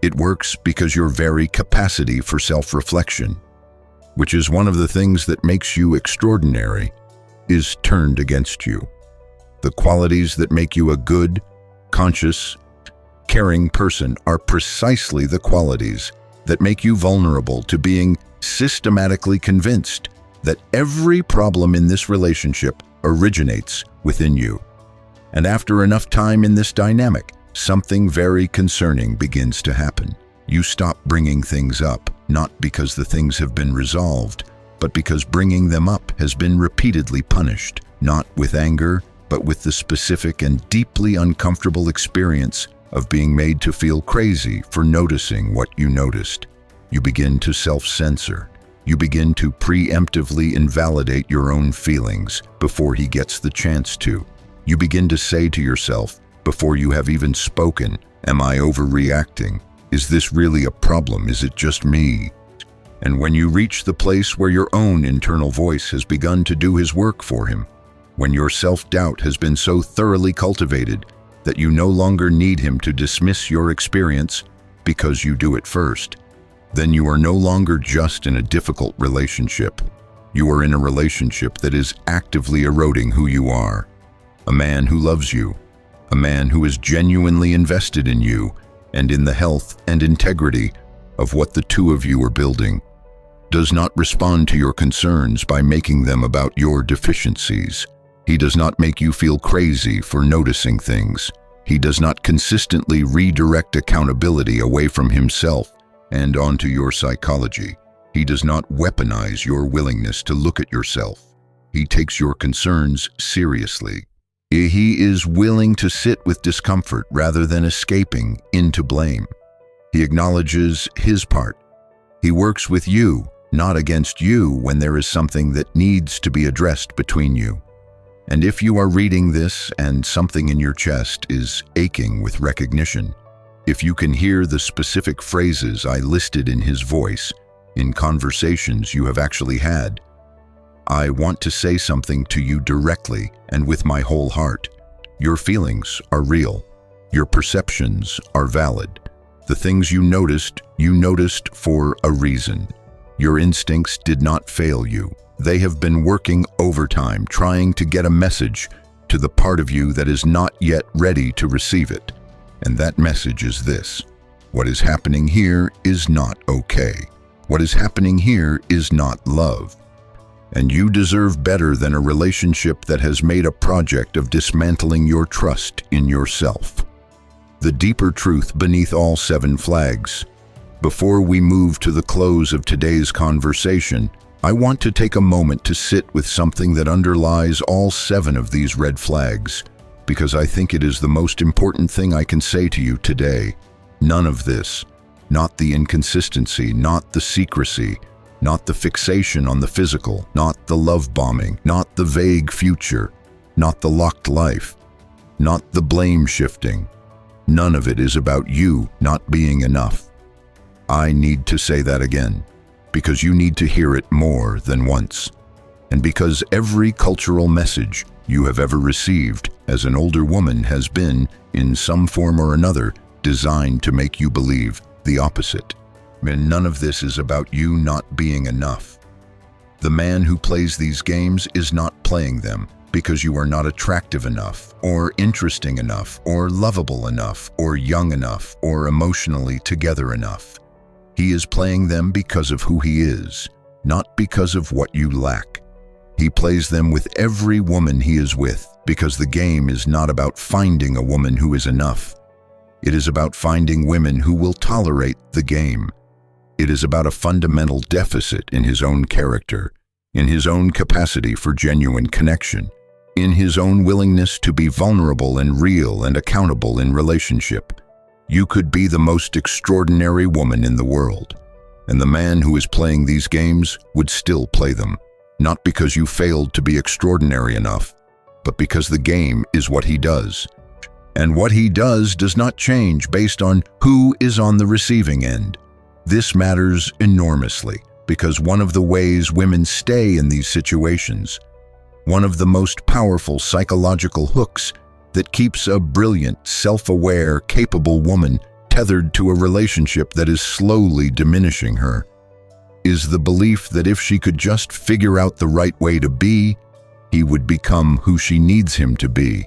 It works because your very capacity for self-reflection, which is one of the things that makes you extraordinary, is turned against you. The qualities that make you a good, conscious, caring person are precisely the qualities that make you vulnerable to being systematically convinced that every problem in this relationship originates within you. And after enough time in this dynamic, something very concerning begins to happen. You stop bringing things up, not because the things have been resolved, but because bringing them up has been repeatedly punished, not with anger, but with the specific and deeply uncomfortable experience of being made to feel crazy for noticing what you noticed. You begin to self-censor. You begin to preemptively invalidate your own feelings before he gets the chance to. You begin to say to yourself, before you have even spoken, am I overreacting? Is this really a problem? Is it just me? And when you reach the place where your own internal voice has begun to do his work for him, when your self-doubt has been so thoroughly cultivated that you no longer need him to dismiss your experience because you do it first, then you are no longer just in a difficult relationship. You are in a relationship that is actively eroding who you are. A man who loves you, a man who is genuinely invested in you and in the health and integrity of what the two of you are building, does not respond to your concerns by making them about your deficiencies. He does not make you feel crazy for noticing things. He does not consistently redirect accountability away from himself and onto your psychology. He does not weaponize your willingness to look at yourself. He takes your concerns seriously. He is willing to sit with discomfort rather than escaping into blame. He acknowledges his part. He works with you, not against you, when there is something that needs to be addressed between you. And if you are reading this and something in your chest is aching with recognition, if you can hear the specific phrases I listed in his voice, in conversations you have actually had, I want to say something to you directly and with my whole heart. Your feelings are real. Your perceptions are valid. The things you noticed for a reason. Your instincts did not fail you. They have been working overtime, trying to get a message to the part of you that is not yet ready to receive it. And that message is this: what is happening here is not okay. What is happening here is not love. And you deserve better than a relationship that has made a project of dismantling your trust in yourself. The deeper truth beneath all 7 flags. Before we move to the close of today's conversation, I want to take a moment to sit with something that underlies all 7 of these red flags, because I think it is the most important thing I can say to you today. None of this, not the inconsistency, not the secrecy, not the fixation on the physical, not the love bombing, not the vague future, not the locked life, not the blame shifting. None of it is about you not being enough. I need to say that again, because you need to hear it more than once. And because every cultural message you have ever received as an older woman has been, in some form or another, designed to make you believe the opposite. And none of this is about you not being enough. The man who plays these games is not playing them because you are not attractive enough, or interesting enough, or lovable enough, or young enough, or emotionally together enough. He is playing them because of who he is, not because of what you lack. He plays them with every woman he is with, because the game is not about finding a woman who is enough. It is about finding women who will tolerate the game. It is about a fundamental deficit in his own character, in his own capacity for genuine connection, in his own willingness to be vulnerable and real and accountable in relationship. You could be the most extraordinary woman in the world, and the man who is playing these games would still play them, not because you failed to be extraordinary enough, but because the game is what he does. And what he does not change based on who is on the receiving end. This matters enormously, because one of the ways women stay in these situations, one of the most powerful psychological hooks that keeps a brilliant, self-aware, capable woman tethered to a relationship that is slowly diminishing her, is the belief that if she could just figure out the right way to be, he would become who she needs him to be.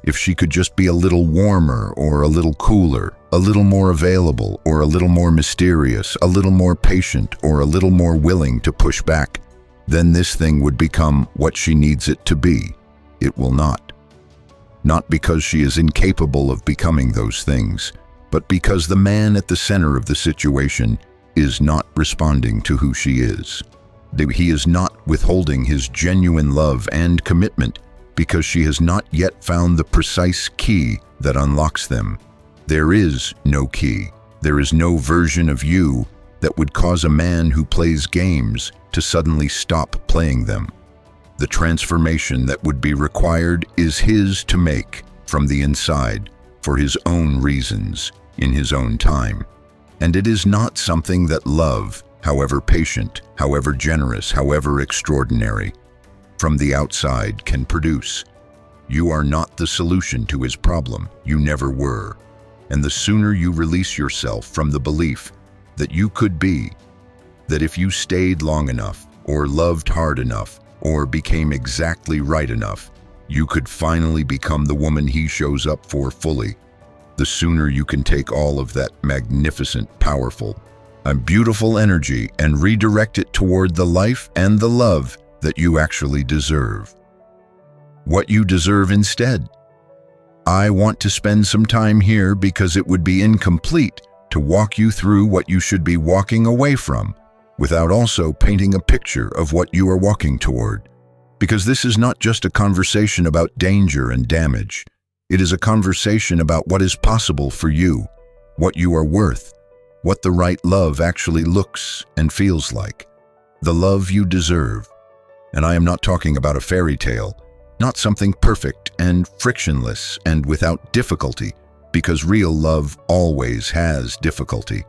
If she could just be a little warmer or a little cooler, a little more available or a little more mysterious, a little more patient or a little more willing to push back, then this thing would become what she needs it to be. It will not. Not because she is incapable of becoming those things, but because the man at the center of the situation is not responding to who she is. He is not withholding his genuine love and commitment because she has not yet found the precise key that unlocks them. There is no key. There is no version of you that would cause a man who plays games to suddenly stop playing them. The transformation that would be required is his to make from the inside, for his own reasons, in his own time. And it is not something that love, however patient, however generous, however extraordinary, from the outside can produce. You are not the solution to his problem. You never were. And the sooner you release yourself from the belief that you could be, that if you stayed long enough, or loved hard enough, or became exactly right enough, you could finally become the woman he shows up for fully, the sooner you can take all of that magnificent, powerful, and beautiful energy and redirect it toward the life and the love that you actually deserve. What you deserve instead. I want to spend some time here because it would be incomplete to walk you through what you should be walking away from, without also painting a picture of what you are walking toward. Because this is not just a conversation about danger and damage. It is a conversation about what is possible for you, what you are worth, what the right love actually looks and feels like, the love you deserve. And I am not talking about a fairy tale, not something perfect and frictionless and without difficulty, because real love always has difficulty.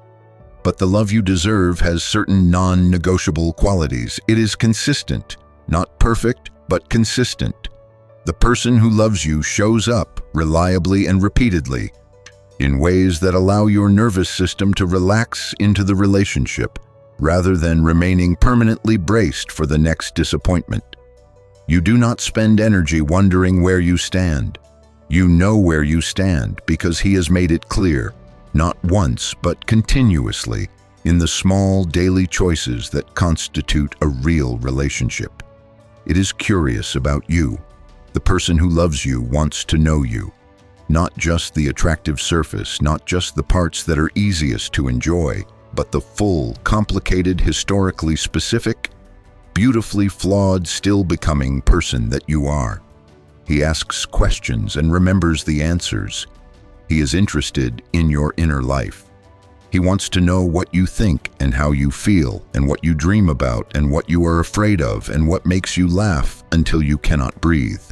But the love you deserve has certain non-negotiable qualities. It is consistent, not perfect, but consistent. The person who loves you shows up reliably and repeatedly in ways that allow your nervous system to relax into the relationship rather than remaining permanently braced for the next disappointment. You do not spend energy wondering where you stand. You know where you stand because he has made it clear, not once but continuously, in the small daily choices that constitute a real relationship. It is curious about you. The person who loves you wants to know you. Not just the attractive surface, not just the parts that are easiest to enjoy, but the full, complicated, historically specific, beautifully flawed, still becoming person that you are. He asks questions and remembers the answers. He is interested in your inner life. He wants to know what you think and how you feel and what you dream about and what you are afraid of and what makes you laugh until you cannot breathe.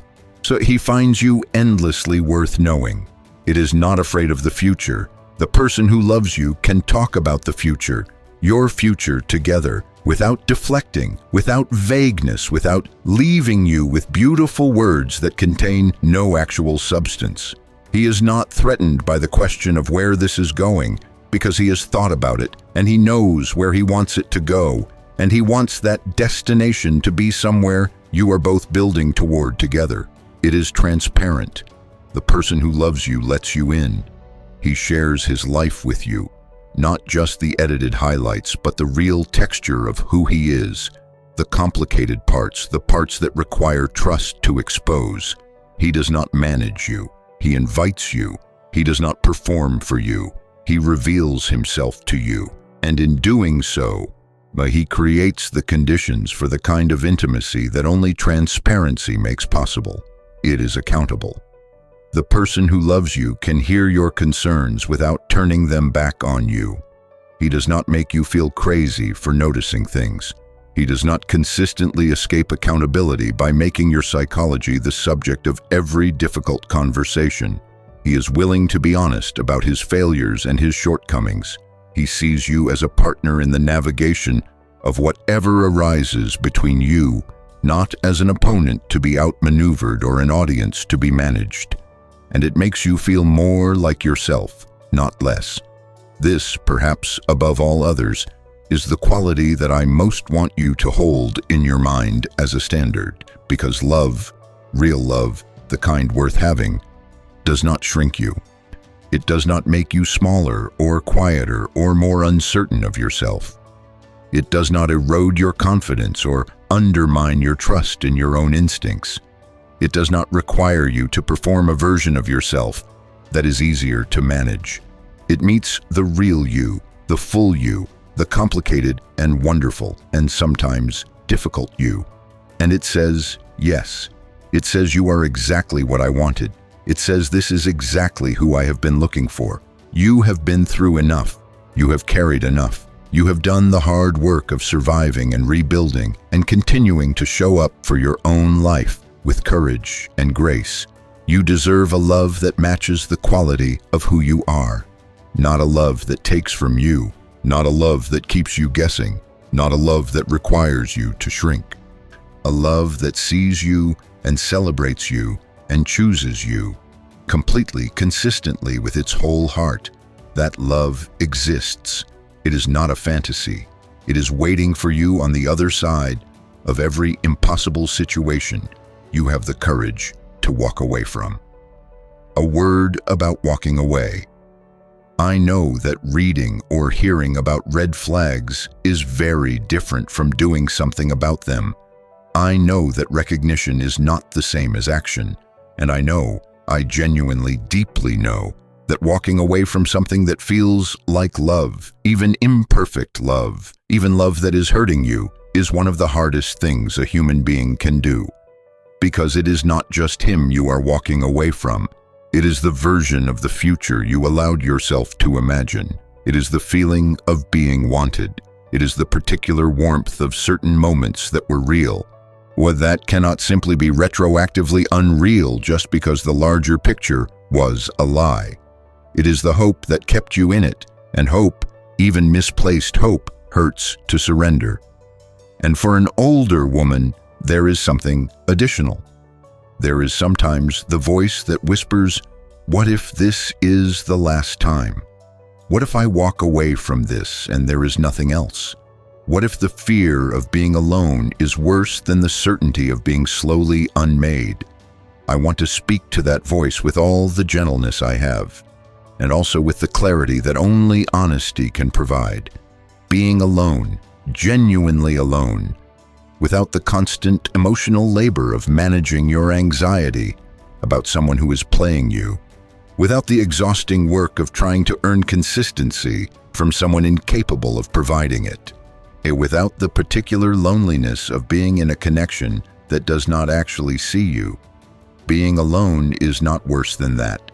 So he finds you endlessly worth knowing. It is not afraid of the future. The person who loves you can talk about the future, your future together, without deflecting, without vagueness, without leaving you with beautiful words that contain no actual substance. He is not threatened by the question of where this is going, because he has thought about it, and he knows where he wants it to go, and he wants that destination to be somewhere you are both building toward together. It is transparent. The person who loves you lets you in. He shares his life with you, not just the edited highlights, but the real texture of who he is, the complicated parts, the parts that require trust to expose. He does not manage you. He invites you. He does not perform for you. He reveals himself to you, and in doing so, he creates the conditions for the kind of intimacy that only transparency makes possible. It is accountable. The person who loves you can hear your concerns without turning them back on you. He does not make you feel crazy for noticing things. He does not consistently escape accountability by making your psychology the subject of every difficult conversation. He is willing to be honest about his failures and his shortcomings. He sees you as a partner in the navigation of whatever arises between you, not as an opponent to be outmaneuvered or an audience to be managed. And it makes you feel more like yourself, not less. This, perhaps above all others, is the quality that I most want you to hold in your mind as a standard, because love, real love, the kind worth having, does not shrink you. It does not make you smaller or quieter or more uncertain of yourself. It does not erode your confidence or undermine your trust in your own instincts. It does not require you to perform a version of yourself that is easier to manage. It meets the real you, the full you, the complicated and wonderful and sometimes difficult you. And it says, yes. It says you are exactly what I wanted. It says this is exactly who I have been looking for. You have been through enough. You have carried enough. You have done the hard work of surviving and rebuilding and continuing to show up for your own life with courage and grace. You deserve a love that matches the quality of who you are. Not a love that takes from you. Not a love that keeps you guessing. Not a love that requires you to shrink. A love that sees you and celebrates you and chooses you completely, consistently with its whole heart. That love exists. It is not a fantasy. It is waiting for you on the other side of every impossible situation you have the courage to walk away from. A word about walking away. I know that reading or hearing about red flags is very different from doing something about them. I know that recognition is not the same as action. And I genuinely, deeply know, that walking away from something that feels like love, even imperfect love, even love that is hurting you, is one of the hardest things a human being can do. Because it is not just him you are walking away from. It is the version of the future you allowed yourself to imagine. It is the feeling of being wanted. It is the particular warmth of certain moments that were real. Well, that cannot simply be retroactively unreal just because the larger picture was a lie. It is the hope that kept you in it, and hope, even misplaced hope, hurts to surrender. And for an older woman, there is something additional. There is sometimes the voice that whispers, "What if this is the last time? What if I walk away from this and there is nothing else? What if the fear of being alone is worse than the certainty of being slowly unmade? I want to speak to that voice with all the gentleness I have, and also with the clarity that only honesty can provide. Being alone, genuinely alone, without the constant emotional labor of managing your anxiety about someone who is playing you, without the exhausting work of trying to earn consistency from someone incapable of providing it, without the particular loneliness of being in a connection that does not actually see you. Being alone is not worse than that.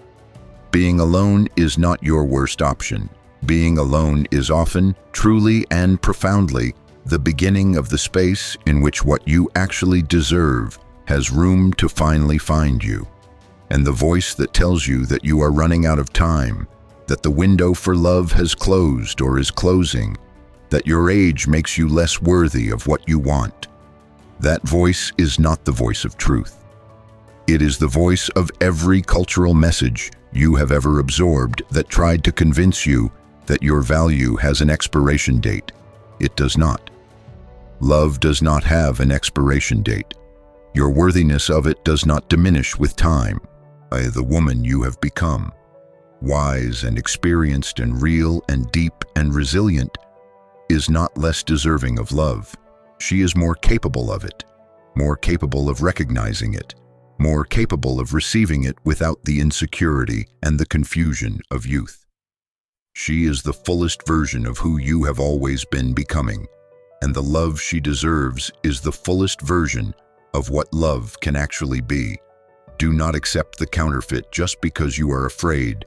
Being alone is not your worst option. Being alone is often, truly and profoundly, the beginning of the space in which what you actually deserve has room to finally find you. And the voice that tells you that you are running out of time, that the window for love has closed or is closing, that your age makes you less worthy of what you want. That voice is not the voice of truth. It is the voice of every cultural message you have ever absorbed that tried to convince you that your value has an expiration date. It does not. Love does not have an expiration date. Your worthiness of it does not diminish with time. The woman you have become, wise and experienced and real and deep and resilient, is not less deserving of love. She is more capable of it, more capable of recognizing it, more capable of receiving it without the insecurity and the confusion of youth. She is the fullest version of who you have always been becoming, and the love she deserves is the fullest version of what love can actually be. Do not accept the counterfeit just because you are afraid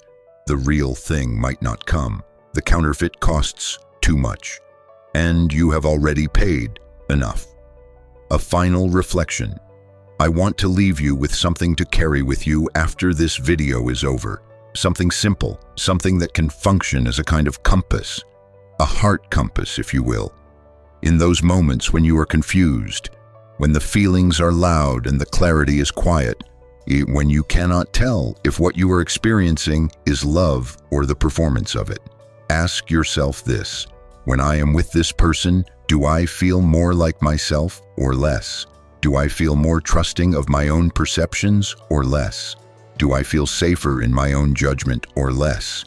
the real thing might not come. The counterfeit costs too much, and you have already paid enough. A final reflection. I want to leave you with something to carry with you after this video is over. Something simple, something that can function as a kind of compass, a heart compass, if you will. In those moments when you are confused, when the feelings are loud and the clarity is quiet, when you cannot tell if what you are experiencing is love or the performance of it, ask yourself this: when I am with this person, do I feel more like myself or less? Do I feel more trusting of my own perceptions or less? Do I feel safer in my own judgment or less?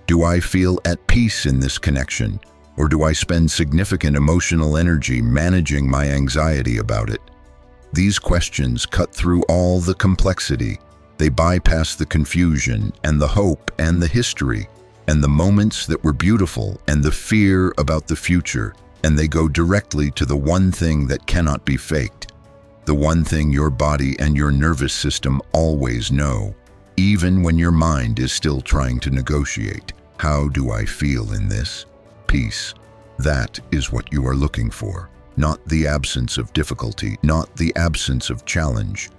Do I feel at peace in this connection, or do I spend significant emotional energy managing my anxiety about it? These questions cut through all the complexity. They bypass the confusion and the hope and the history and the moments that were beautiful and the fear about the future, and they go directly to the one thing that cannot be faked, the one thing your body and your nervous system always know, even when your mind is still trying to negotiate. How do I feel in this? Peace. That is what you are looking for. Not the absence of difficulty, not the absence of challenge,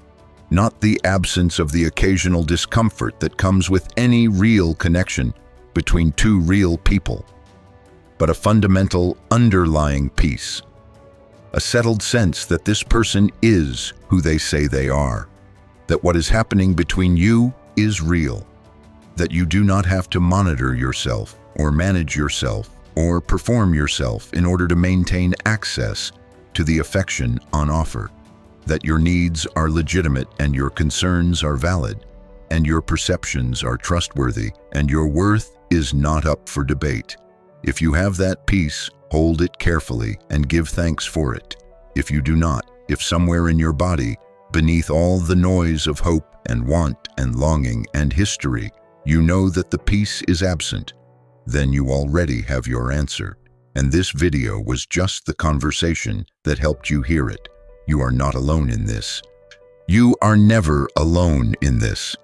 not the absence of the occasional discomfort that comes with any real connection between two real people, but a fundamental underlying peace, a settled sense that this person is who they say they are, that what is happening between you is real, that you do not have to monitor yourself or manage yourself or perform yourself in order to maintain access to the affection on offer, that your needs are legitimate and your concerns are valid, and your perceptions are trustworthy, and your worth is not up for debate. If you have that peace, hold it carefully and give thanks for it. If you do not, if somewhere in your body, beneath all the noise of hope and want and longing and history, you know that the peace is absent, then you already have your answer. And this video was just the conversation that helped you hear it. You are not alone in this. You are never alone in this.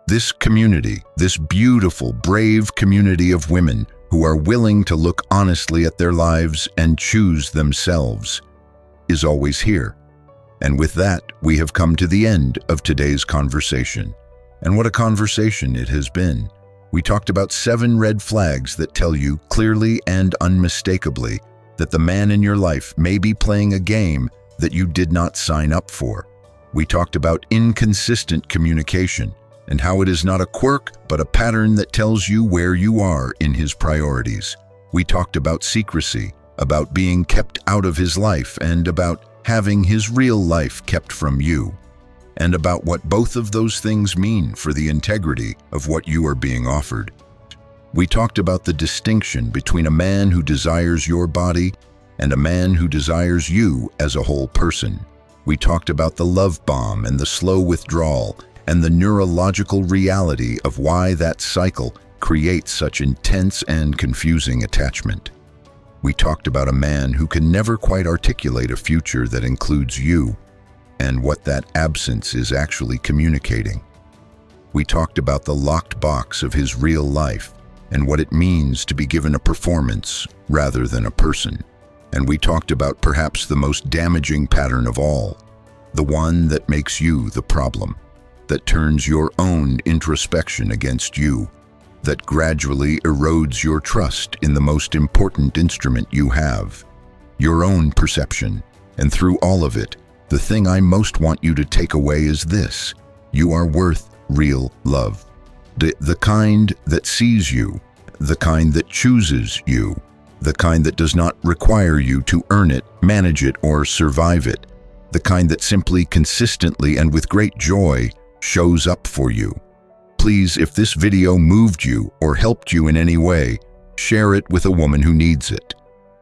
This community, this beautiful, brave community of women who are willing to look honestly at their lives and choose themselves, is always here. And with that, we have come to the end of today's conversation. And what a conversation it has been. We talked about 7 red flags that tell you clearly and unmistakably that the man in your life may be playing a game that you did not sign up for. We talked about inconsistent communication and how it is not a quirk but a pattern that tells you where you are in his priorities. We talked about secrecy about being kept out of his life and about having his real life kept from you, and about what both of those things mean for the integrity of what you are being offered. We talked about the distinction between a man who desires your body and a man who desires you as a whole person. We talked about the love bomb and the slow withdrawal and the neurological reality of why that cycle creates such intense and confusing attachment. We talked about a man who can never quite articulate a future that includes you and what that absence is actually communicating. We talked about the locked box of his real life and what it means to be given a performance rather than a person. And we talked about perhaps the most damaging pattern of all, the one that makes you the problem, that turns your own introspection against you, that gradually erodes your trust in the most important instrument you have, your own perception. And through all of it, the thing I most want you to take away is this: you are worth real love. The kind that sees you, the kind that chooses you, the kind that does not require you to earn it, manage it, or survive it, the kind that simply consistently and with great joy shows up for you. Please, if this video moved you or helped you in any way, share it with a woman who needs it.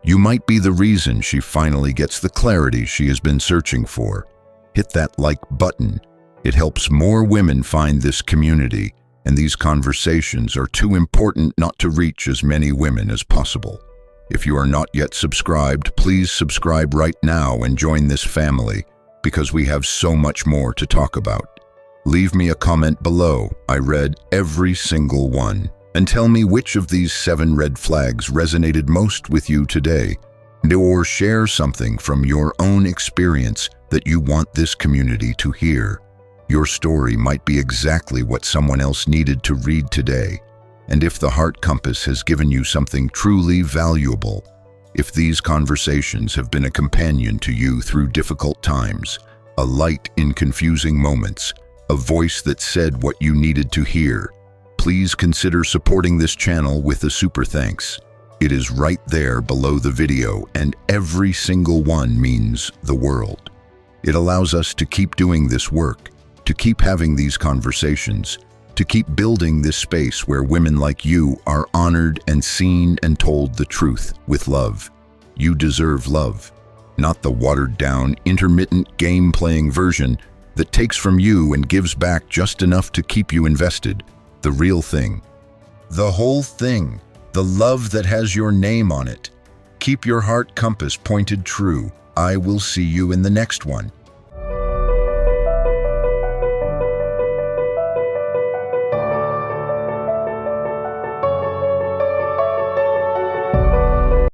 You might be the reason she finally gets the clarity she has been searching for. Hit that like button. It helps more women find this community, and these conversations are too important not to reach as many women as possible. If you are not yet subscribed, please subscribe right now and join this family, because we have so much more to talk about. Leave me a comment below. I read every single one. And tell me which of these 7 red flags resonated most with you today, or share something from your own experience that you want this community to hear. Your story might be exactly what someone else needed to read today. And if the Heart Compass has given you something truly valuable, if these conversations have been a companion to you through difficult times, a light in confusing moments, a voice that said what you needed to hear, please consider supporting this channel with a super thanks. It is right there below the video, and every single one means the world. It allows us to keep doing this work, to keep having these conversations, to keep building this space where women like you are honored and seen and told the truth with love. You deserve love, not the watered-down, intermittent, game-playing version that takes from you and gives back just enough to keep you invested. The real thing. The whole thing. The love that has your name on it. Keep your heart compass pointed true. I will see you in the next one.